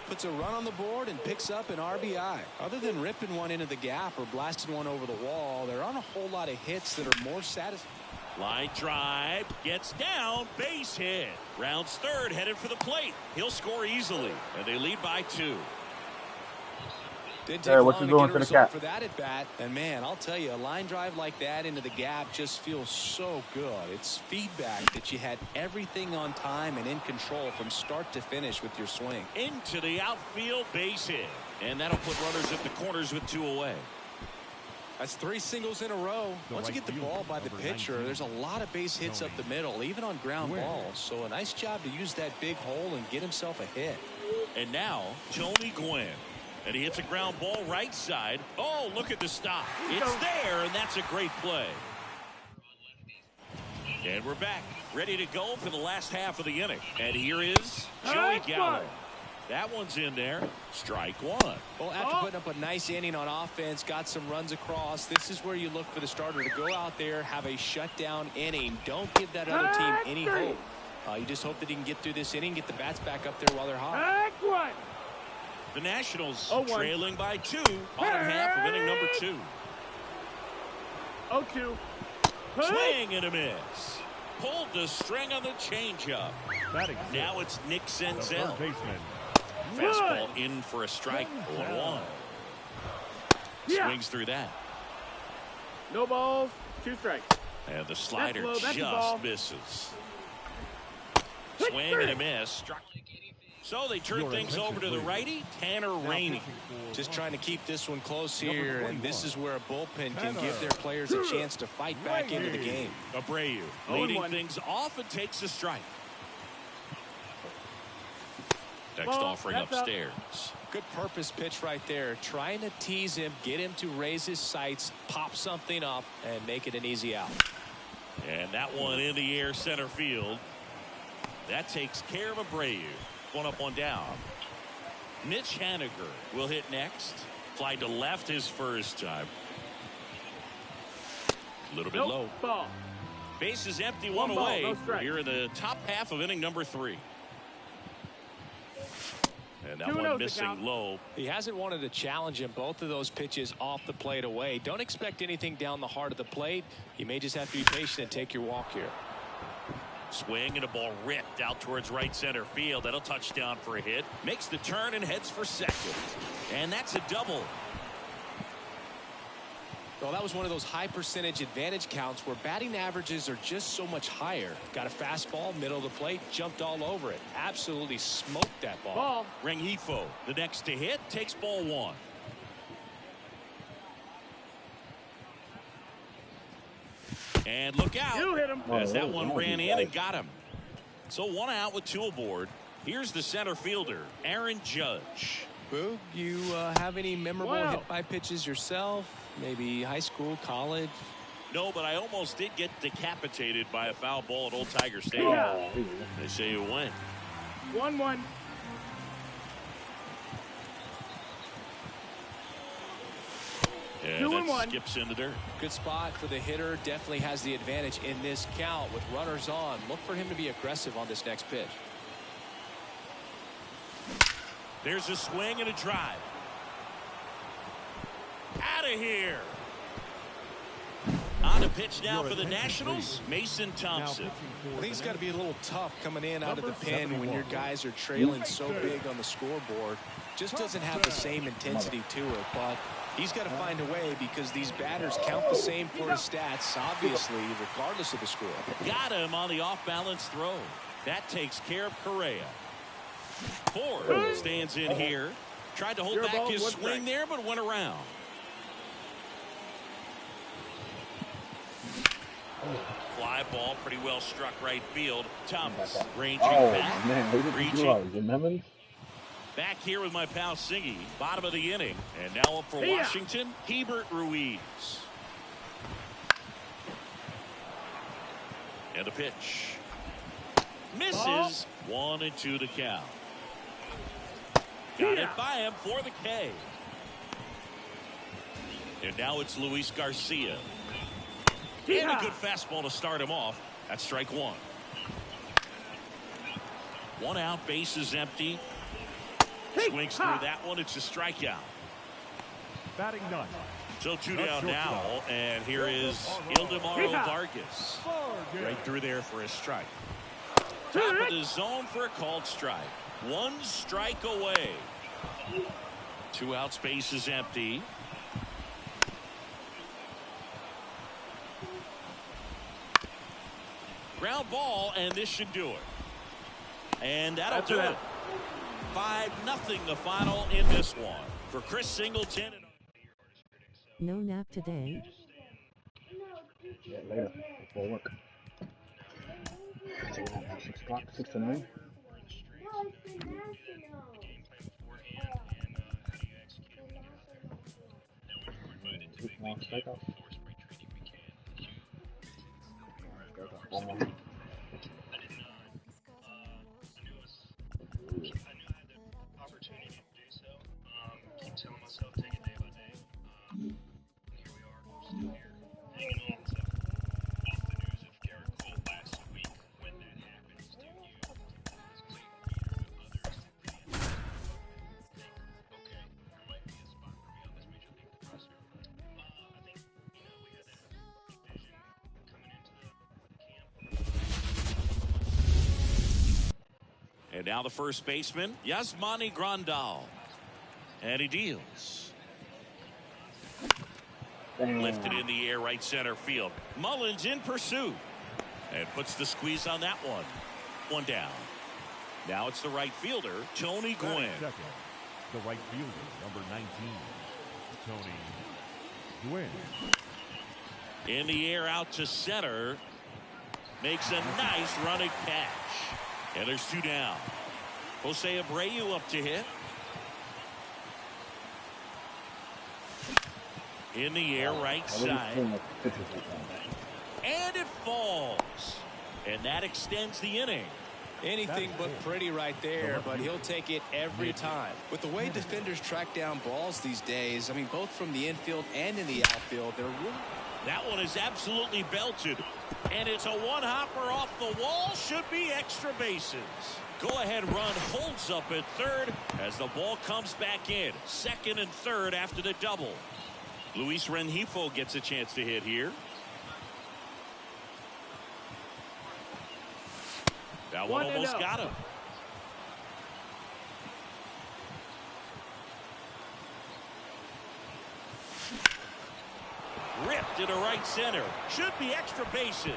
Puts a run on the board and picks up an RBI. Other than ripping one into the gap or blasting one over the wall, there aren't a whole lot of hits that are more satisfying. Line drive, gets down, base hit. Rounds third, headed for the plate. He'll score easily, and they lead by 2. Didn't Hey, take what long you to doing get a for the result cap? for that at bat. And man, I'll tell you, a line drive like that into the gap just feels so good. It's feedback that you had everything on time and in control from start to finish with your swing. Into the outfield, base hit. And that'll put runners at the corners with 2 away. That's 3 singles in a row. The Once you right get the fielder, ball by the number pitcher, 19, there's a lot of base hits up the middle, even on ground Where? balls. So a nice job to use that big hole and get himself a hit. And now, Tony Gwynn. And he hits a ground ball right side. Oh, look at the stop. It's there, and that's a great play. And we're back, ready to go for the last half of the inning. And here is Joey Gallo. That one's in there. Strike one. Well, after putting up a nice inning on offense, got some runs across, this is where you look for the starter to go out there, have a shutdown inning. Don't give that other team any hope. You just hope that he can get through this inning, get the bats back up there while they're hot. The Nationals trailing by 2, bottom half of inning number 2. 0-2. Swing and a miss. Pulled the string on the changeup. Now it's Nick Senzel. Fastball in for a strike. 1-1. Swings through that. No balls, 2 strikes. And the slider That's just misses. Swing and a miss. Struck. So they turn things over to the righty, Tanner Rainey. Just trying to keep this one close here, and this is where a bullpen can give their players a chance to fight back into the game. Abreu leading things off and takes a strike. Next offering upstairs. Good purpose pitch right there. Trying to tease him, get him to raise his sights, pop something up, and make it an easy out. And that one in the air center field. That takes care of Abreu. 1 up, 1 down. Mitch Haniger will hit next. Fly to left his first time. A little bit low. Ball. Base is empty, 1 ball, away. no strike. Here in the top half of inning number 3. And that 2-0 one the missing count. low. He hasn't wanted to challenge him. Both of those pitches off the plate away. Don't expect anything down the heart of the plate. You may just have to be patient and take your walk here. Swing and a ball ripped out towards right center field. That'll touch down for a hit. Makes the turn and heads for second. And that's a double. Well, that was one of those high percentage advantage counts where batting averages are just so much higher. Got a fastball, middle of the plate, jumped all over it. Absolutely smoked that ball. Ball. Rengifo, the next to hit, takes ball 1. And look out. You hit him. As that one ran in and got him. So 1 out with 2 aboard. Here's the center fielder, Aaron Judge. Boog, you have any memorable hit-by pitches yourself? Maybe high school, college? No, but I almost did get decapitated by a foul ball at Old Tiger Stadium. Yeah. They say you win. 1-1. And 2 that and 1. skips in the dirt. Good spot for the hitter. Definitely has the advantage in this count with runners on. Look for him to be aggressive on this next pitch. There's a swing and a drive. Out of here. On the pitch now for the Nationals, Mason Thompson. I think it's got to be a little tough coming in out of the pen when your guys are trailing so big on the scoreboard. Just doesn't have the same intensity to it, but he's got to find a way because these batters count the same for his stats, obviously, regardless of the score. Got him on the off-balance throw. That takes care of Correa. Ford stands in here. Tried to hold back his swing there, but went around. Fly ball pretty well struck right field. Thomas ranging back. Man, reaching. Back here with my pal Singy. Bottom of the inning. And now up for Washington, Hebert Ruiz. And the pitch. Misses. 1-2 to count. Got it by him for the K. And now it's Luis Garcia. And a good fastball to start him off. That's strike 1. 1 out, base is empty. Swings through that one. It's a strikeout. Batting 9. So 2 down now, and here is Ildemaro Vargas. Right through there for a strike. Top of the zone for a called strike. 1 strike away. 2 outs, base is empty. Ground ball, and this should do it. And that'll do it. 5-0 the final in this one. For Chris Singleton. No nap today. Yeah, later, before work. Take it out at 6 o'clock, 6 to 9. Strikeouts. And now the first baseman, Yasmani Grandal. And he deals. Lifted in the air, right center field. Mullins in pursuit. And puts the squeeze on that one. One down. Now it's the right fielder, Tony Gwynn. Second, the right fielder, number 19, Tony Gwynn. In the air out to center. Makes a nice running catch. And there's two down. Jose Abreu up to hit. In the air, right side. And it falls. And that extends the inning. Anything but pretty right there, but he'll take it every time. With the way defenders track down balls these days, I mean, both from the infield and in the outfield, they're really... That one is absolutely belted. And it's a one-hopper off the wall. Should be extra bases. Go-ahead run holds up at third as the ball comes back in. Second and third after the double. Luis Rengifo gets a chance to hit here. That one almost got him. Ripped into right center. Should be extra bases.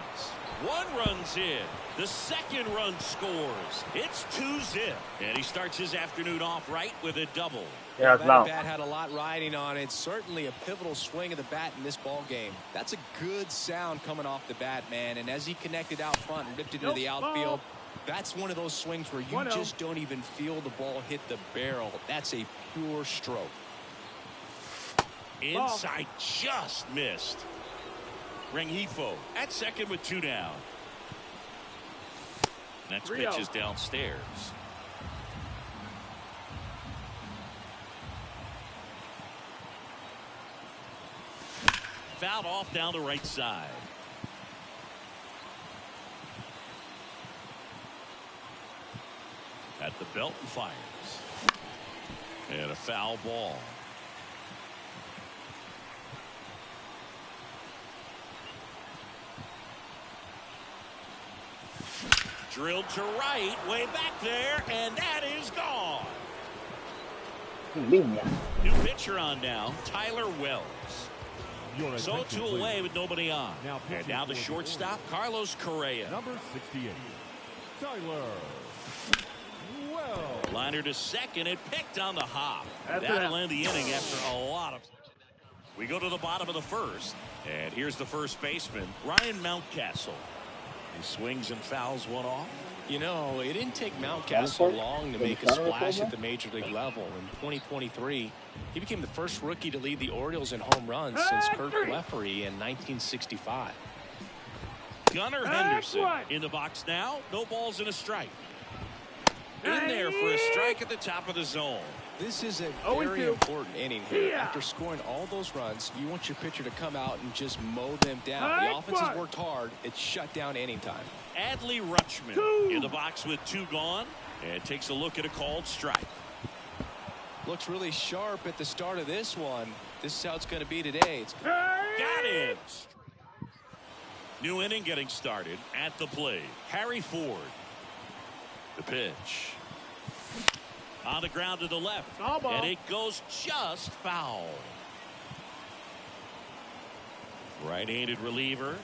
One run's in. The second run scores. It's 2-zip. And he starts his afternoon off right with a double. Yeah, that bat had a lot riding on it. Certainly a pivotal swing of the bat in this ball game. That's a good sound coming off the bat, man. And as he connected out front and ripped it into the outfield, that's one of those swings where you just don't even feel the ball hit the barrel. That's a pure stroke. Inside, just missed. Rengifo at second with two down. Next pitch is downstairs. Fouled off down the right side. At the belt and fires. And a foul ball. Drilled to right, way back there, and that is gone. New pitcher on now, Tyler Wells. So two away with nobody on. And now the shortstop, Carlos Correa. Number 68, Tyler Wells. Liner to second, it picked on the hop. That'll end the inning after a lot of... We go to the bottom of the first, and here's the first baseman, Ryan Mountcastle. He swings and fouls one off. You know, it didn't take Mountcastle long to make a splash at the major league level. In 2023, he became the first rookie to lead the Orioles in home runs since Kurt Blefary in 1965. Gunnar Henderson in the box now. No balls and a strike. In there for a strike at the top of the zone. This is a very important inning here. After scoring all those runs, you want your pitcher to come out and just mow them down. The offense has worked hard. It's shut down anytime. Adley Rutschman in the box with two gone and takes a look at a called strike. Looks really sharp at the start of this one. This is how it's going to be today. Got it. New inning getting started at the plate. Harry Ford. The pitch. On the ground to the left. And it goes just foul. Right-handed reliever.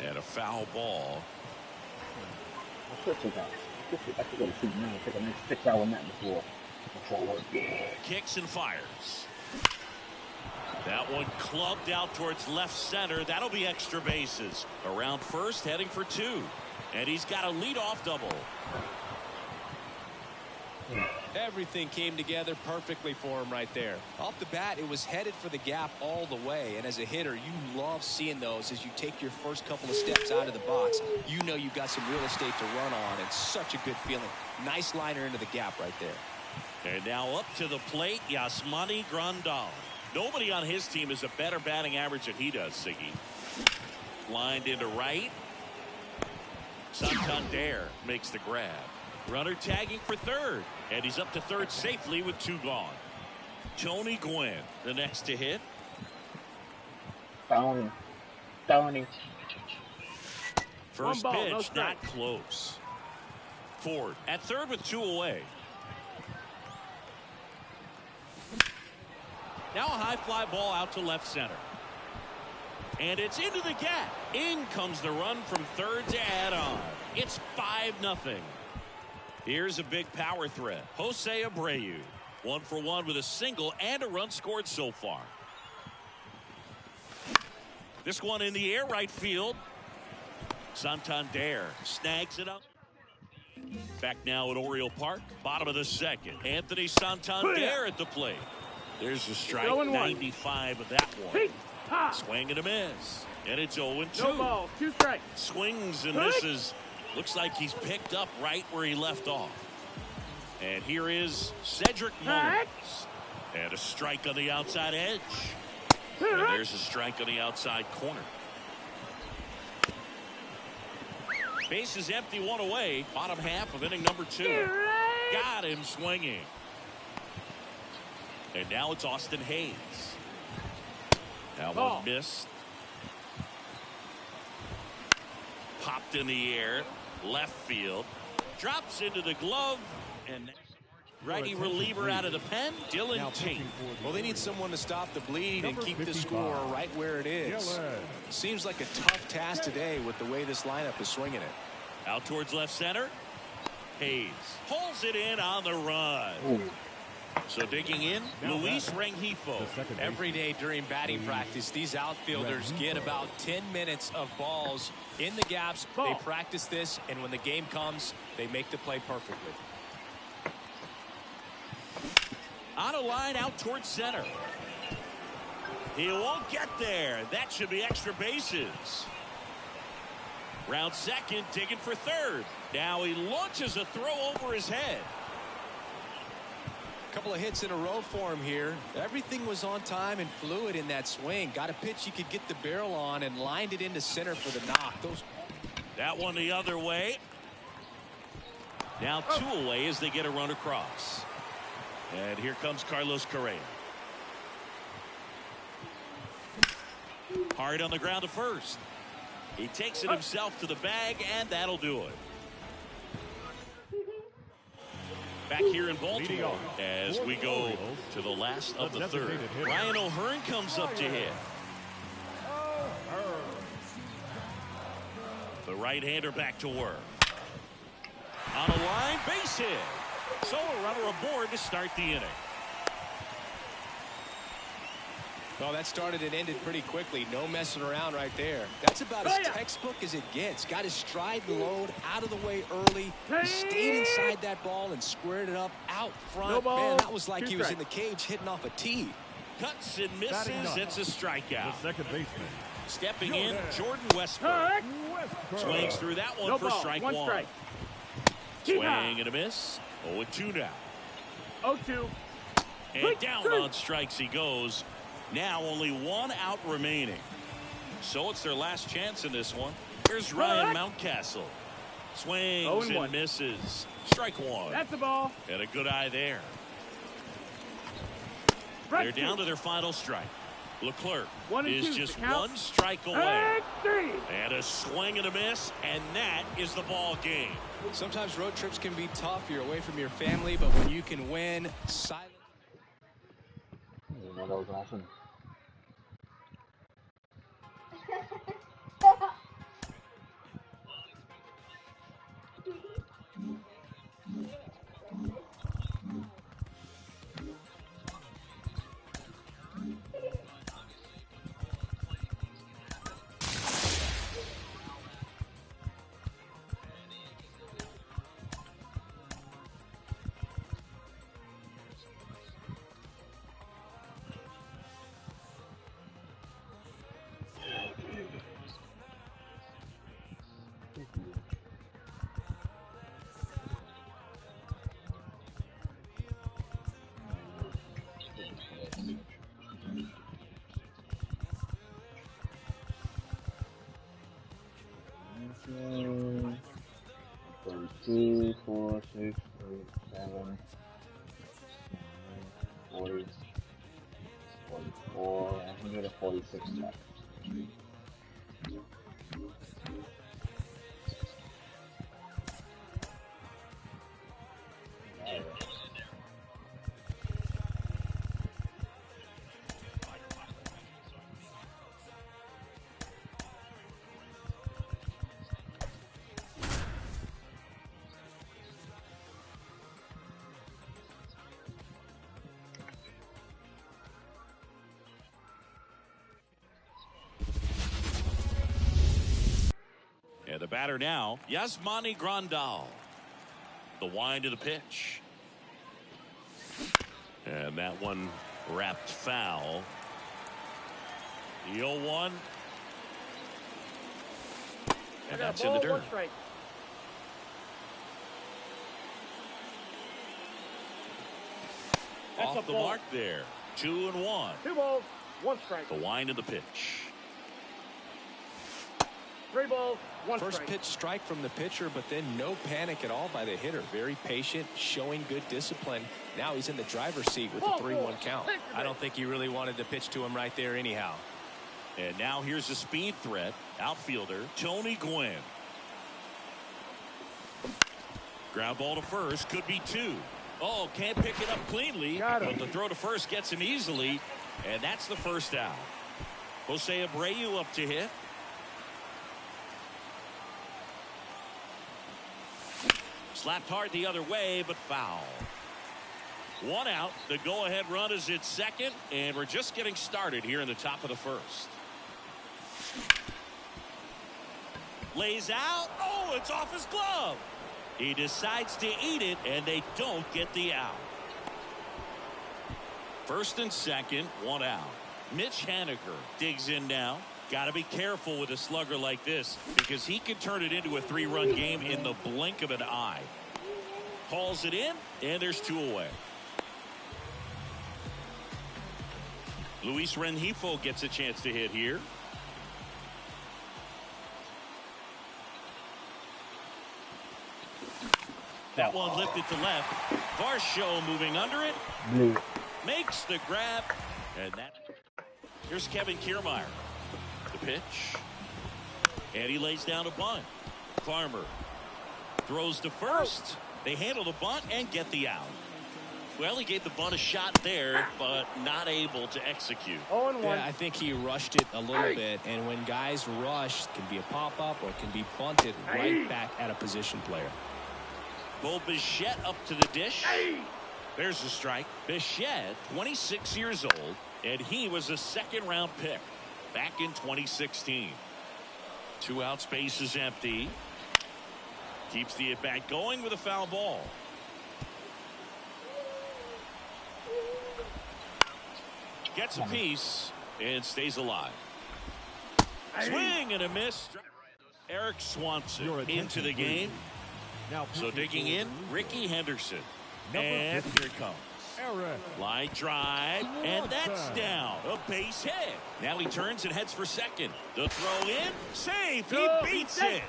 And a foul ball. Kicks and fires. That one clubbed out towards left center. That'll be extra bases. Around first, heading for two. And he's got a leadoff double. Everything came together perfectly for him right there. Off the bat, it was headed for the gap all the way. And as a hitter, you love seeing those as you take your first couple of steps out of the box. You know you've got some real estate to run on, and such a good feeling. Nice liner into the gap right there. And now up to the plate, Yasmani Grandal. Nobody on his team has a better batting average than he does, Siggy. Lined into right. Santander makes the grab. Runner tagging for third. And he's up to third safely with 2 gone. Tony Gwynn, the next to hit. Tony. First One ball, pitch, no strike. not close. Ford at third with 2 away. Now a high fly ball out to left center. And it's into the gap. In comes the run from third to add on. It's 5-0. Here's a big power threat. Jose Abreu. 1 for 1 with a single and a run scored so far. This one in the air right field. Santander snags it up. Back now at Oriole Park. Bottom of the second. Anthony Santander at the plate. There's the strike. 95 of that one. Swing and a miss. And it's 0-2. No ball, 2 strikes. Swings and misses. Looks like he's picked up right where he left off. And here is Cedric Mullins. And a strike on the outside edge. And there's a strike on the outside corner. Base is empty, 1 away. Bottom half of inning number 2. Got him swinging. And now it's Austin Hayes. That one missed. Popped in the air. Left field. Drops into the glove. And righty reliever out of the pen, Dylan Tate. Well, they need someone to stop the bleed and keep the score right where it is. Seems like a tough task today with the way this lineup is swinging it. Out towards left center. Hayes pulls it in on the run. Ooh. So digging in, Luis Rengifo. Every day during batting practice, these outfielders get about 10 minutes of balls in the gaps. They practice this, and when the game comes, they make the play perfectly. On a line out towards center. He won't get there. That should be extra bases. Round second, digging for third. Now he launches a throw over his head. Couple of hits in a row for him here. Everything was on time and fluid in that swing. Got a pitch he could get the barrel on and lined it into center for the knock. That one the other way. Now 2 away as they get a run across. And here comes Carlos Correa. Hard on the ground to first. He takes it himself to the bag, and that'll do it. Back here in Baltimore as we go to the last of the third. Ryan O'Hearn comes up to hit. The right-hander back to work. On a line, base hit. So a runner aboard to start the inning. Well, that started and ended pretty quickly. No messing around right there. That's about as textbook as it gets. Got his stride and load out of the way early. He stayed inside that ball and squared it up out front. No ball, man, that was like 2 he was strikes. in the cage hitting off a tee. Cuts and misses. It's a strikeout. The second baseman. Stepping in, Jordan Westburg. Swings through that one No for ball, strike 1 one. strike. Swing and a miss. 0-2 now. 0-2. And down on strikes he goes. Now only 1 out remaining. So it's their last chance in this one. Here's Ryan Mountcastle. Swings and misses. Strike 1. That's the ball. And a good eye there. They're down to their final strike. Leclerc is just 1 strike away. And a swing and a miss, and that is the ball game. Sometimes road trips can be tough. You're away from your family, but when you can win, silent. That was awesome. 40, 44, 146 left. And the batter now, Yasmani Grandal. The wind of the pitch. And that one wrapped foul. The 0-1. And that's in the dirt. Off the mark there. 2-1. 2 balls, 1 strike. The wind of the pitch. 3 balls, 1 strike. First pitch strike from the pitcher, but then no panic at all by the hitter. Very patient, showing good discipline. Now he's in the driver's seat with the 3-1 count. I don't think he really wanted to pitch to him right there anyhow. And now here's a speed threat. Outfielder Tony Gwynn. Ground ball to first. Could be 2. Oh, can't pick it up cleanly. But the throw to first gets him easily. And that's the first out. Jose Abreu up to hit. Slapped hard the other way, but foul. 1 out. The go-ahead run is at second, and we're just getting started here in the top of the first. Lays out. Oh, it's off his glove. He decides to eat it, and they don't get the out. First and second, 1 out. Mitch Haniger digs in now. Got to be careful with a slugger like this because he can turn it into a 3-run game in the blink of an eye. Calls it in, and there's 2 away. Luis Rengifo gets a chance to hit here. That one lifted to left. Varsho moving under it. Makes the grab. And that. Here's Kevin Kiermaier. The pitch. And he lays down a bunt. Farmer throws to first. They handle the bunt and get the out. Well, he gave the bunt a shot there, but not able to execute. 0-1. Yeah, I think he rushed it a little bit, and when guys rush, it can be a pop-up or it can be bunted right back at a position player. Bo Bichette up to the dish. There's the strike. Bichette, 26 years old, and he was a second-round pick back in 2016. 2 outs, base is empty. Keeps the at-bat going with a foul ball. Gets a piece and stays alive. Swing and a miss. Eric Swanson into the game. Now So digging in, Ricky Henderson. And here it comes. Line drive, and that's down. A base hit. Now he turns and heads for second. The throw in, safe. He beats it.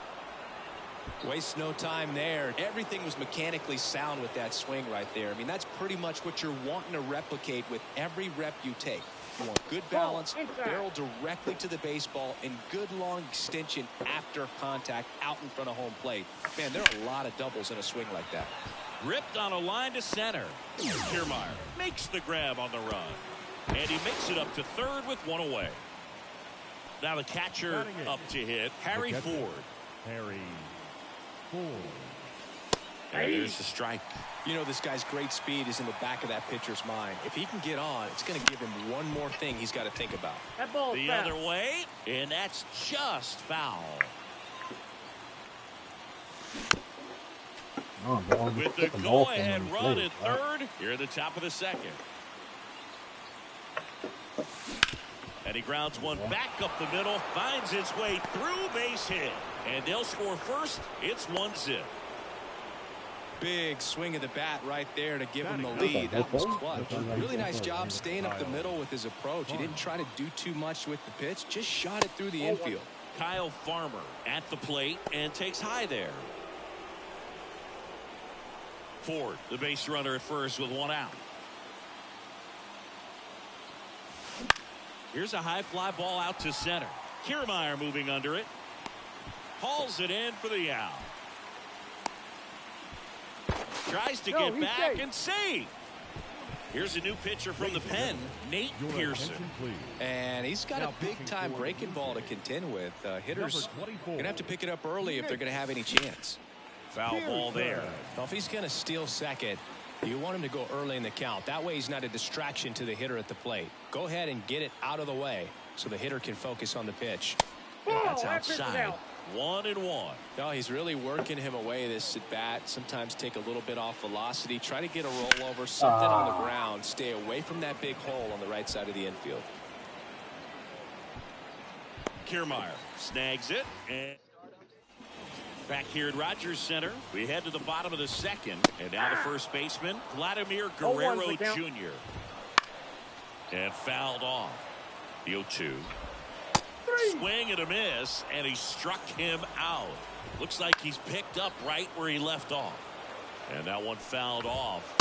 Wastes no time there. Everything was mechanically sound with that swing right there. I mean, that's pretty much what you're wanting to replicate with every rep you take. You want good balance, barrel directly to the baseball, and good long extension after contact out in front of home plate. Man, there are a lot of doubles in a swing like that. Ripped on a line to center. Kiermaier makes the grab on the run. And he makes it up to third with 1 away. Now the catcher up to hit, Harry Ford. Harry Ford. And here's the strike. You know, this guy's great speed is in the back of that pitcher's mind. If he can get on, it's going to give him one more thing he's got to think about. That ball's The fast. other way, and that's just foul. With the go-ahead run at third, here at the top of the second. And he grounds one back up the middle, finds its way through, base hit. And they'll score first. It's 1-0. Big swing of the bat right there to give him the lead. That was clutch. Really nice job staying up the middle with his approach. He didn't try to do too much with the pitch, just shot it through the infield. Kyle Farmer at the plate and takes high there. Ford, the base runner at first with one out. Here's a high fly ball out to center. Kiermaier moving under it. Hauls it in for the out. Tries to get back and save. Here's a new pitcher from the pen, Nate Pearson. And he's got a big-time breaking ball to contend with. Hitters going to have to pick it up early if they're going to have any chance. Foul ball there. Well, if he's going to steal second, you want him to go early in the count. That way he's not a distraction to the hitter at the plate. Go ahead and get it out of the way so the hitter can focus on the pitch. That's outside. 1-1. No, he's really working him away this at bat. Sometimes take a little bit off velocity. Try to get a rollover, something on the ground. Stay away from that big hole on the right side of the infield. Kiermaier snags it. And back here at Rogers Center, we head to the bottom of the second. And now the first baseman, Vladimir Guerrero Jr. And fouled off. The 0-2. Swing and a miss, and he struck him out. Looks like he's picked up right where he left off. And that one fouled off.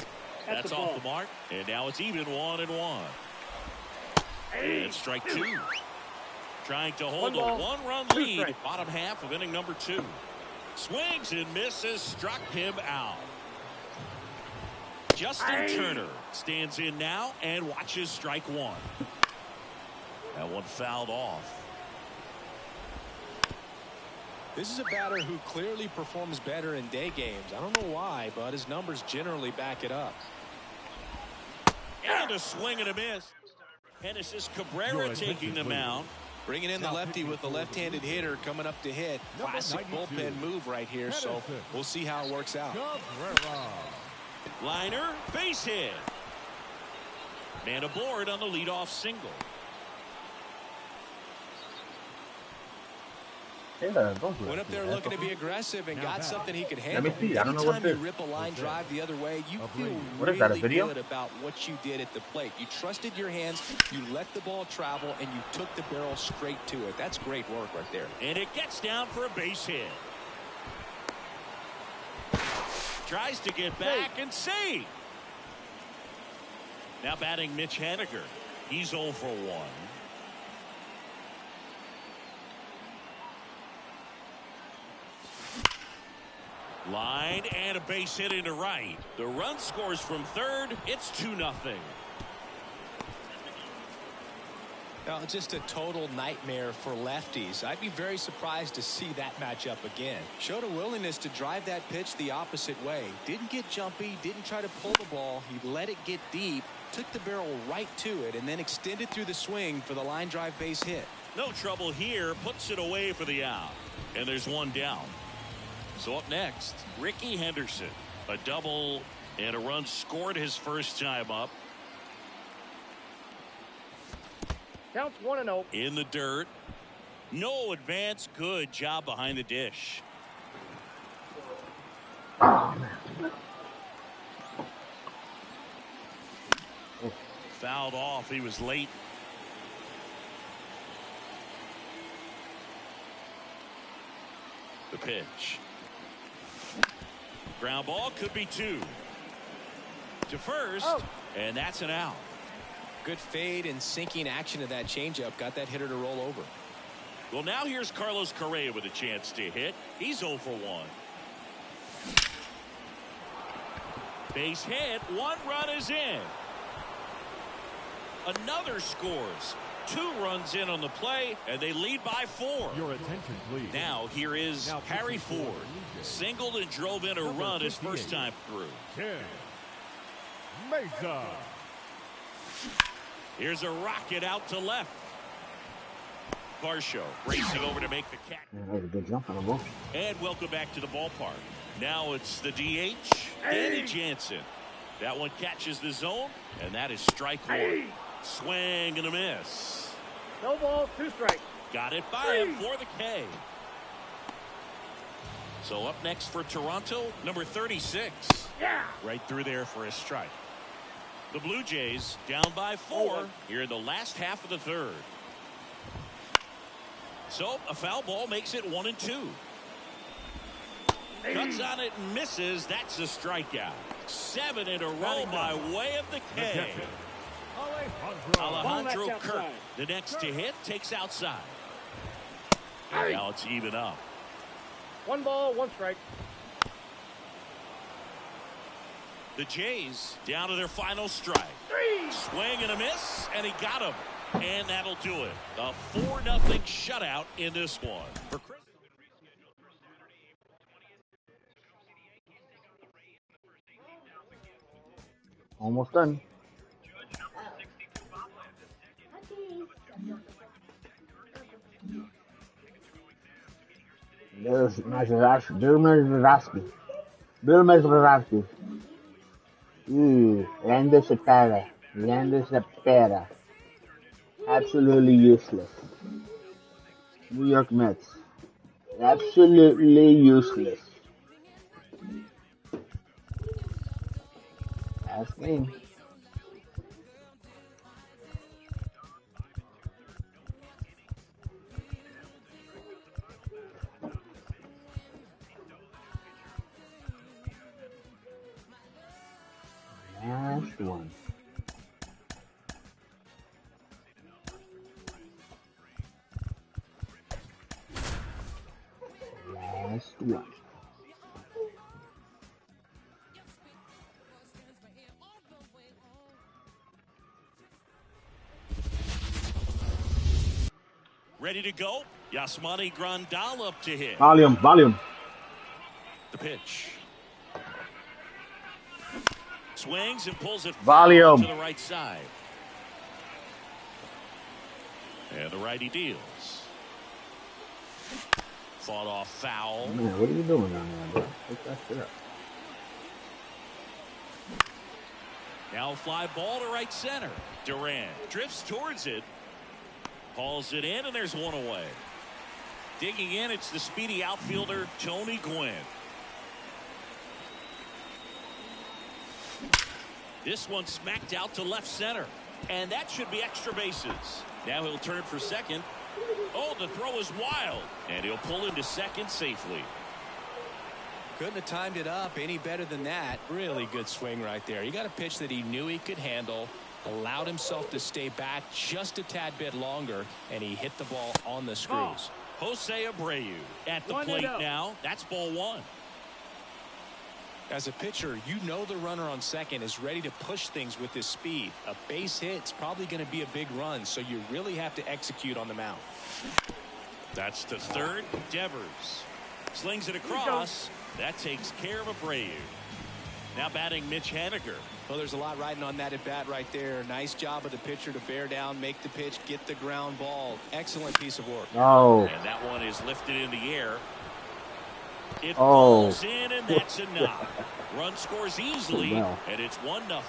That's off the mark, and now it's even 1-1. And strike two. Trying to hold a one-run lead, bottom half of inning number 2. Swings and misses, struck him out. Justin Turner stands in now and watches strike one. That one fouled off. This is a batter who clearly performs better in day games. I don't know why, but his numbers generally back it up. And a swing and a miss. Genesis Cabrera taking the mound. Bringing in the lefty with the left-handed hitter coming up to hit. Classic bullpen move right here, so we'll see how it works out. Liner, base hit. Man aboard on the leadoff single. Went up there looking to be aggressive and got something he could handle. Let me see. I don't know what Anytime you rip a line drive the other way, you feel What is that, a really video? good about what you did at the plate. You trusted your hands, you let the ball travel, and you took the barrel straight to it. That's great work right there. And it gets down for a base hit. Tries to get back and save. Now batting Mitch Haniger. He's 0 for 1. Line and a base hit into right. The run scores from third. It's 2-0. Now, just a total nightmare for lefties. I'd be very surprised to see that matchup again. Showed a willingness to drive that pitch the opposite way. Didn't get jumpy, didn't try to pull the ball. He let it get deep, took the barrel right to it, and then extended through the swing for the line drive base hit. No trouble here. Puts it away for the out. And there's one down. So up next, Ricky Henderson. A double and a run scored his first time up. Counts 1-0. In the dirt. No advance. Good job behind the dish. Fouled off. He was late. The pitch. Ground ball, could be 2. To first, and that's an out. Good fade and sinking action of that changeup got that hitter to roll over. Well, now here's Carlos Correa with a chance to hit. He's 0 for 1. Base hit. 1 run is in. Another scores. 2 runs in on the play, and they lead by 4. Your attention, please. Now here is Harry Ford. Singled and drove in a run his first time through. Ken Mesa. Here's a rocket out to left. Varsho racing over to make the catch. That was a good jump on the ball. And welcome back to the ballpark. Now it's the DH, Danny Jansen. That one catches the zone, and that is strike 1. Swing and a miss. No ball, 2 strikes. Got it by him for the K. So up next for Toronto, number 36. Yeah. Right through there for a strike. The Blue Jays down by 4 here in the last half of the third. So a foul ball makes it 1-2. Cuts on it and misses. That's a strikeout. 7 in a row by way of the K. Alejandro Kirk, the next to hit, takes outside. And now it's even up. 1 ball, 1 strike. The Jays down to their final strike. Swing and a miss, and he got him. And that'll do it. A 4-0 shutout in this one. For Chris. Almost done. There's Bill Mazeroski. Lander Cepeda. Absolutely useless. New York Mets. Absolutely useless. Last game. Last one. Last one. Ready to go. Yasmani Grandal up to hit. Volume. The pitch. Swings and pulls it Volume to the right side. And the righty deals. Fought off foul. Man, what are you doing down there, bro? Take that shit up. Now fly ball to right center. Durant drifts towards it. Hauls it in, and there's one away. Digging in, it's the speedy outfielder, Tony Gwynn. This one smacked out to left center. And that should be extra bases. Now he'll turn for second. Oh, the throw is wild. And he'll pull into second safely. Couldn't have timed it up any better than that. Really good swing right there. He got a pitch that he knew he could handle. Allowed himself to stay back just a tad bit longer. And he hit the ball on the screws. Jose Abreu at the plate now. That's ball 1. As a pitcher, you know the runner on second is ready to push things with his speed. A base hit's probably going to be a big run, so you really have to execute on the mound. That's to third. Devers slings it across. That takes care of Abreu. Now batting Mitch Haniger. Well, there's a lot riding on that at bat right there. Nice job of the pitcher to bear down, make the pitch, get the ground ball. Excellent piece of work. Oh. And that one is lifted in the air. It falls in, and that's a knock. Run scores easily, and it's 1-0.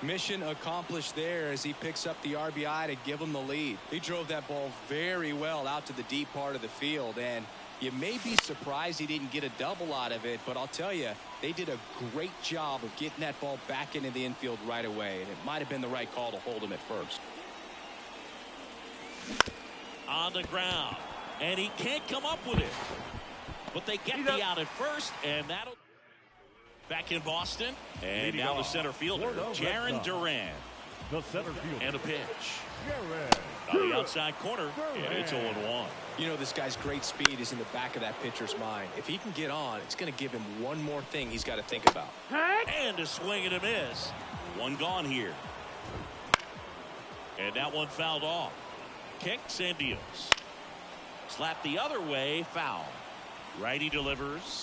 Mission accomplished there as he picks up the RBI to give him the lead. He drove that ball very well out to the deep part of the field, and you may be surprised he didn't get a double out of it, but I'll tell you, they did a great job of getting that ball back into the infield right away, and it might have been the right call to hold him at first. On the ground. And he can't come up with it. But they get the out at first, and that'll... Back in Boston, and now the center fielder, Jarren Duran. The center fielder. And a pitch. On the outside corner, and it's 0-1. You know, this guy's great speed is in the back of that pitcher's mind. If he can get on, it's going to give him one more thing he's got to think about. And a swing and a miss. One gone here. And that one fouled off. Kicks and deals. Slap the other way, foul. Righty delivers.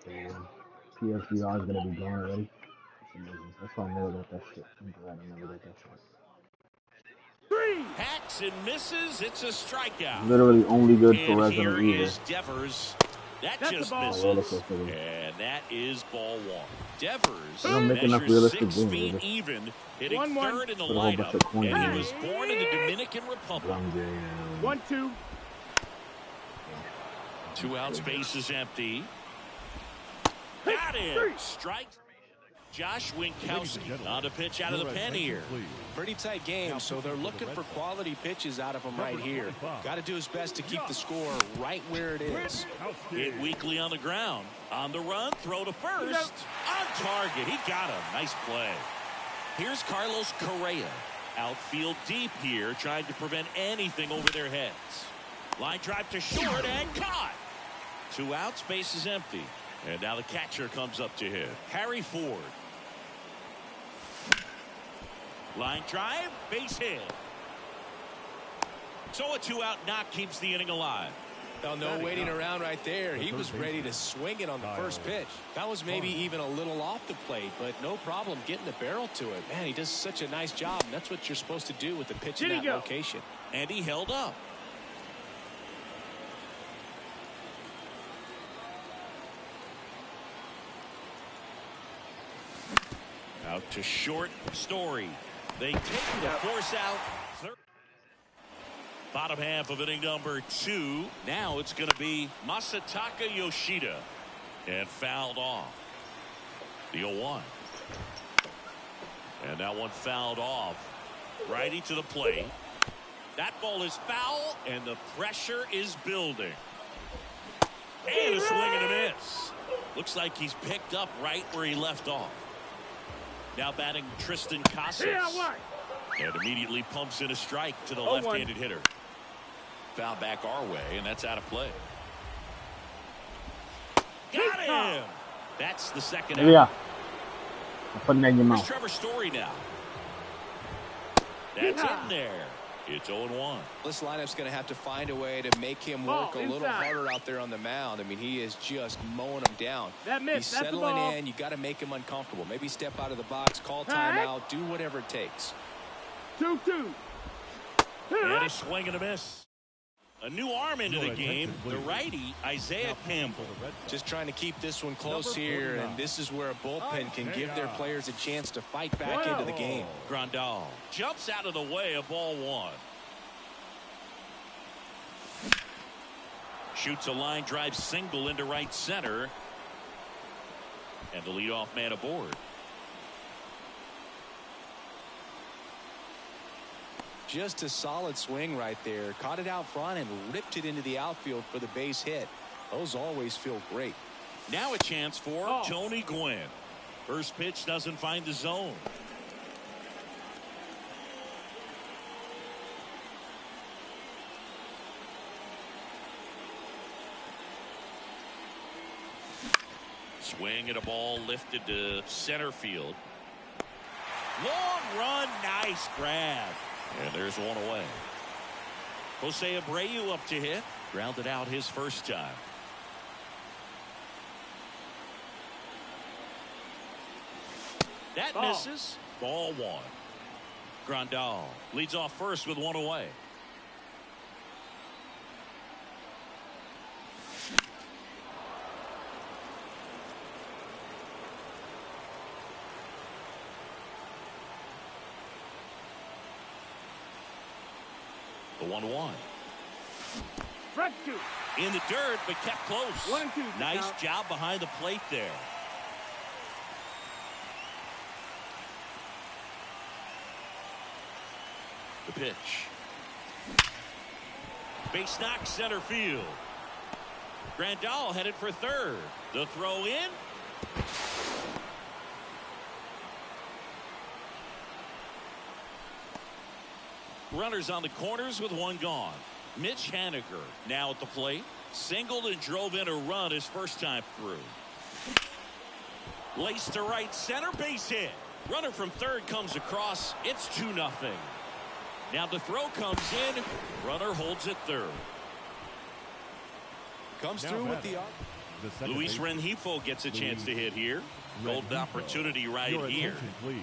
PSVR is gonna be gone already. That's amazing. That's why I never got that shit. I'm glad I never got that shit. Hacks and misses. It's a strikeout. Literally only good for And Resident here Evil. is Devers. That That's just the ball. misses. And that is ball one. Devers don't make enough measures realistic 6 games, feet just even, hitting 1-1. third in the Put a whole bunch of lineup. coins And he in was born in the Dominican Republic. 1-2. 2 out, space is empty. Got him. Strike. Josh Winkowski on the pitch out of the pen here. Pretty tight game, so they're looking for quality pitches out of him right here. Got to do his best to keep the score right where it is. Hit weakly on the ground. On the run, throw to first. On target, he got him. Nice play. Here's Carlos Correa. Outfield deep here, trying to prevent anything over their heads. Line drive to short and caught. 2 outs, base is empty. And now the catcher comes up to hit. Harry Ford. Line drive, base hit. So a 2-out knock keeps the inning alive. Well, no waiting around right there. He was ready to swing it on the first pitch. That was maybe even a little off the plate, but no problem getting the barrel to it. Man, he does such a nice job, and that's what you're supposed to do with the pitch in that location. And he held up. Out to short, Story. They take the force out. Bottom half of inning number 2. Now it's going to be Masataka Yoshida. And fouled off. The 0-1. And that one fouled off. Righty to the plate. That ball is foul, and the pressure is building. And a swing and a miss. Looks like he's picked up right where he left off. Now batting Tristan Casas. And immediately pumps in a strike to the left-handed hitter. Foul back our way, and that's out of play. Got him! That's the second out. Yeah. I'm putting that in your Here's mouth. Trevor Story now. That's in there. It's 0-1. This lineup's going to have to find a way to make him work a little harder out there on the mound. I mean, he is just mowing him down. He's settling in. You got to make him uncomfortable. Maybe step out of the box, call timeout, do whatever it takes. 2-2. And a swing and a miss. A new arm into the game, the righty, Isaiah Campbell. Just trying to keep this one close here, and this is where a bullpen can give their players a chance to fight back into the game. Grandal jumps out of the way of ball 1. Shoots a line drive single into right center. And the leadoff man aboard. Just a solid swing right there. Caught it out front and ripped it into the outfield for the base hit. Those always feel great. Now a chance for Tony Gwynn. First pitch doesn't find the zone. Swing at a ball lifted to center field. Long run, nice grab. And there's one away. Jose Abreu up to hit. Grounded out his first time. That misses. Ball 1. Grandal leads off first with one away. The 1-1. In the dirt, but kept close. 1-2. Nice job behind the plate there. The pitch. Base knock center field. Grandal headed for third. The throw in. Runners on the corners with one gone. Mitch Haniger now at the plate. Singled and drove in a run his first time through. Laced to right center, base hit. Runner from third comes across. It's 2-0. Now the throw comes in. Runner holds at third. Comes through with the The second Luis baseman, Rengifo gets a chance to hit here. Golden Rengifo. opportunity right Your here. attention, please.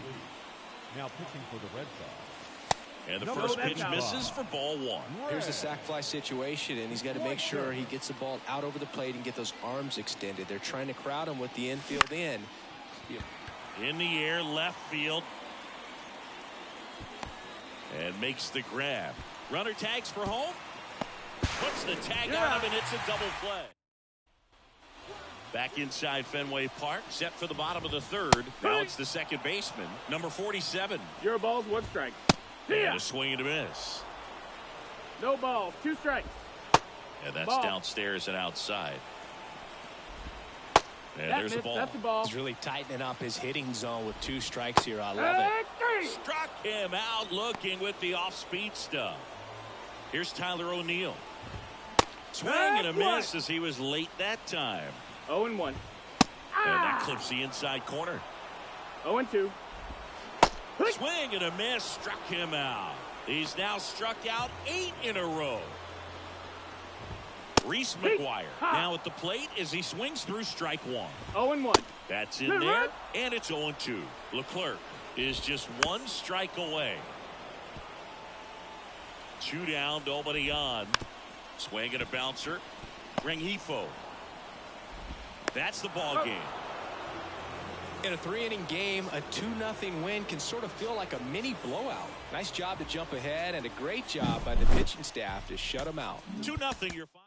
Now pitching for the Red Sox. And the Number first that's pitch out. misses for ball one. Here's a sac fly situation, and he's got to make sure he gets the ball out over the plate and get those arms extended. They're trying to crowd him with the infield in. In the air, left field. And makes the grab. Runner tags for home. Puts the tag on him, and it's a double play. Back inside Fenway Park, set for the bottom of the third. Now it's the second baseman, number 47. 0 balls, 1 strike. And a swing and a miss. No balls, 2 strikes. And that's Ball. downstairs and outside. And That there's a missed, ball. that's a ball. He's really tightening up his hitting zone with 2 strikes here. I love it. Struck him out looking with the off-speed stuff. Here's Tyler O'Neill. Swing and a miss as he was late that time. 0-1. And that clips the inside corner. 0-2. Swing and a miss, struck him out. He's now struck out 8 in a row. Reese McGuire now at the plate as he swings through strike 1. 0-1. That's in there, and it's 0-2. Leclerc is just 1 strike away. 2 down, nobody on. Swing and a bouncer. Rengifo. That's the ball game. In a 3-inning game, a 2-0 win can sort of feel like a mini blowout. Nice job to jump ahead, and a great job by the pitching staff to shut them out. 2-0 your final.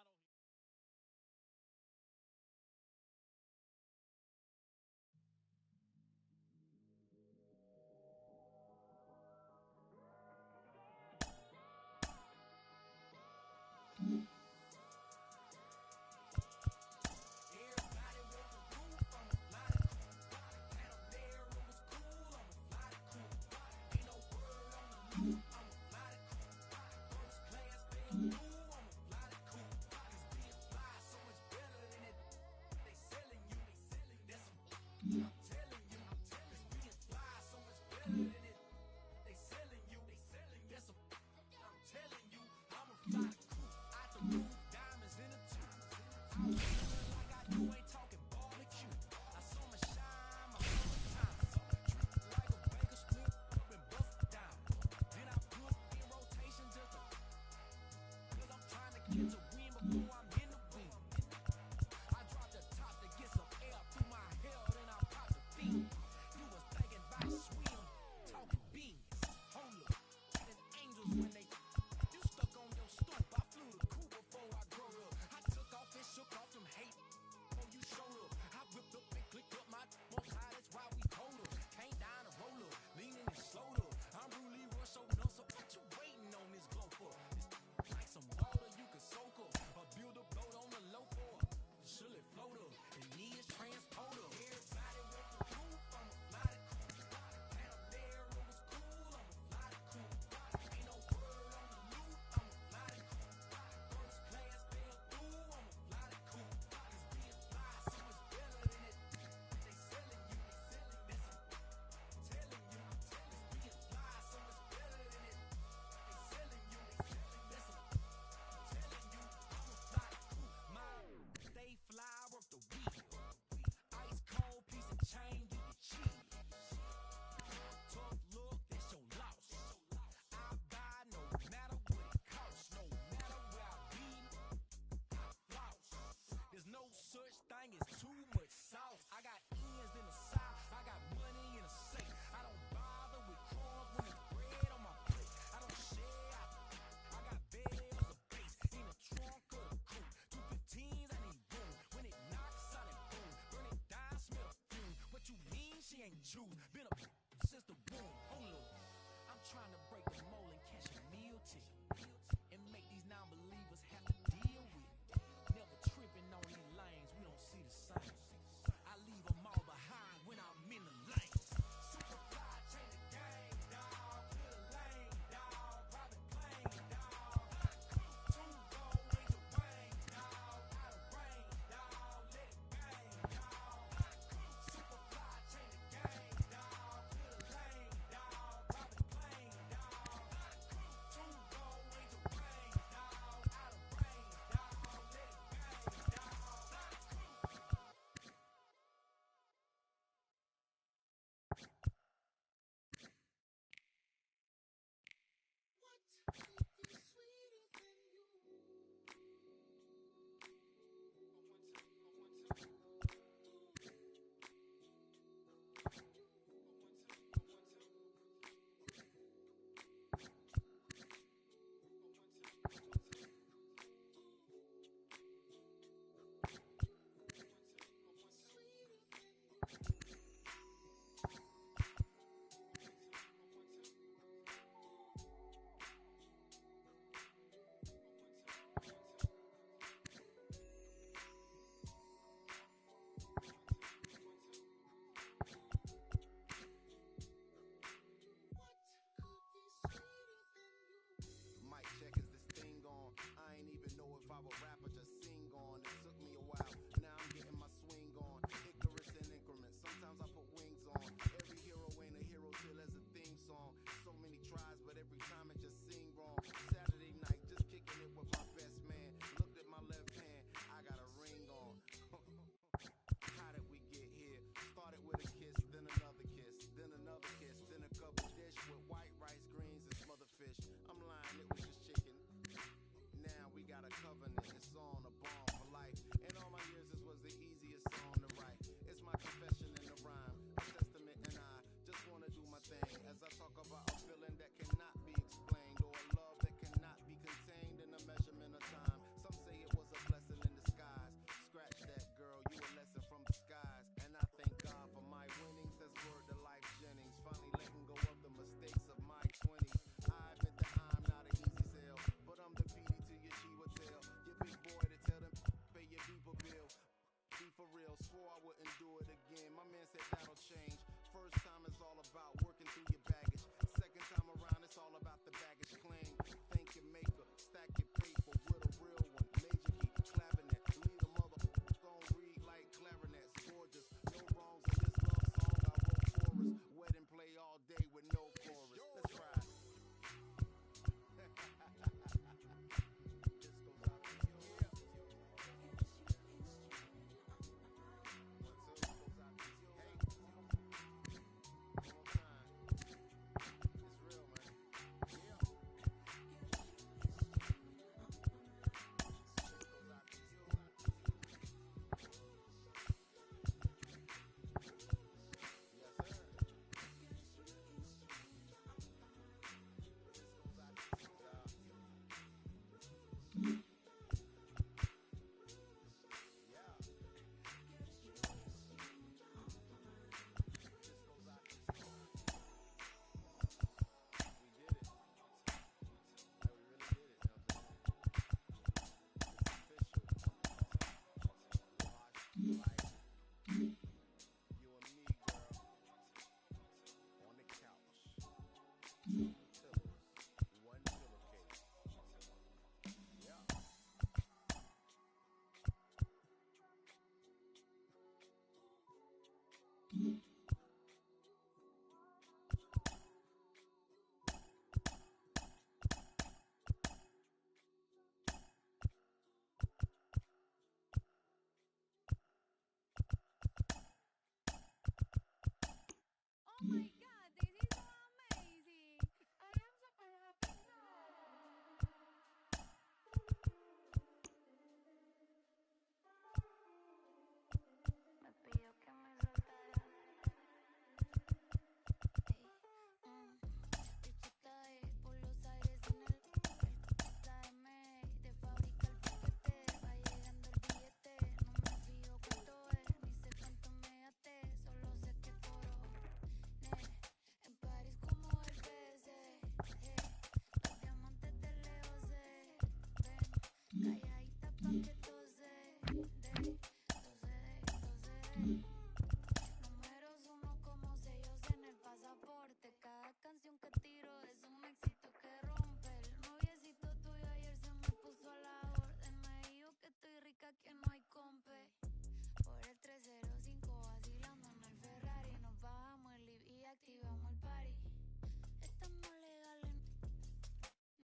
Mm-hmm.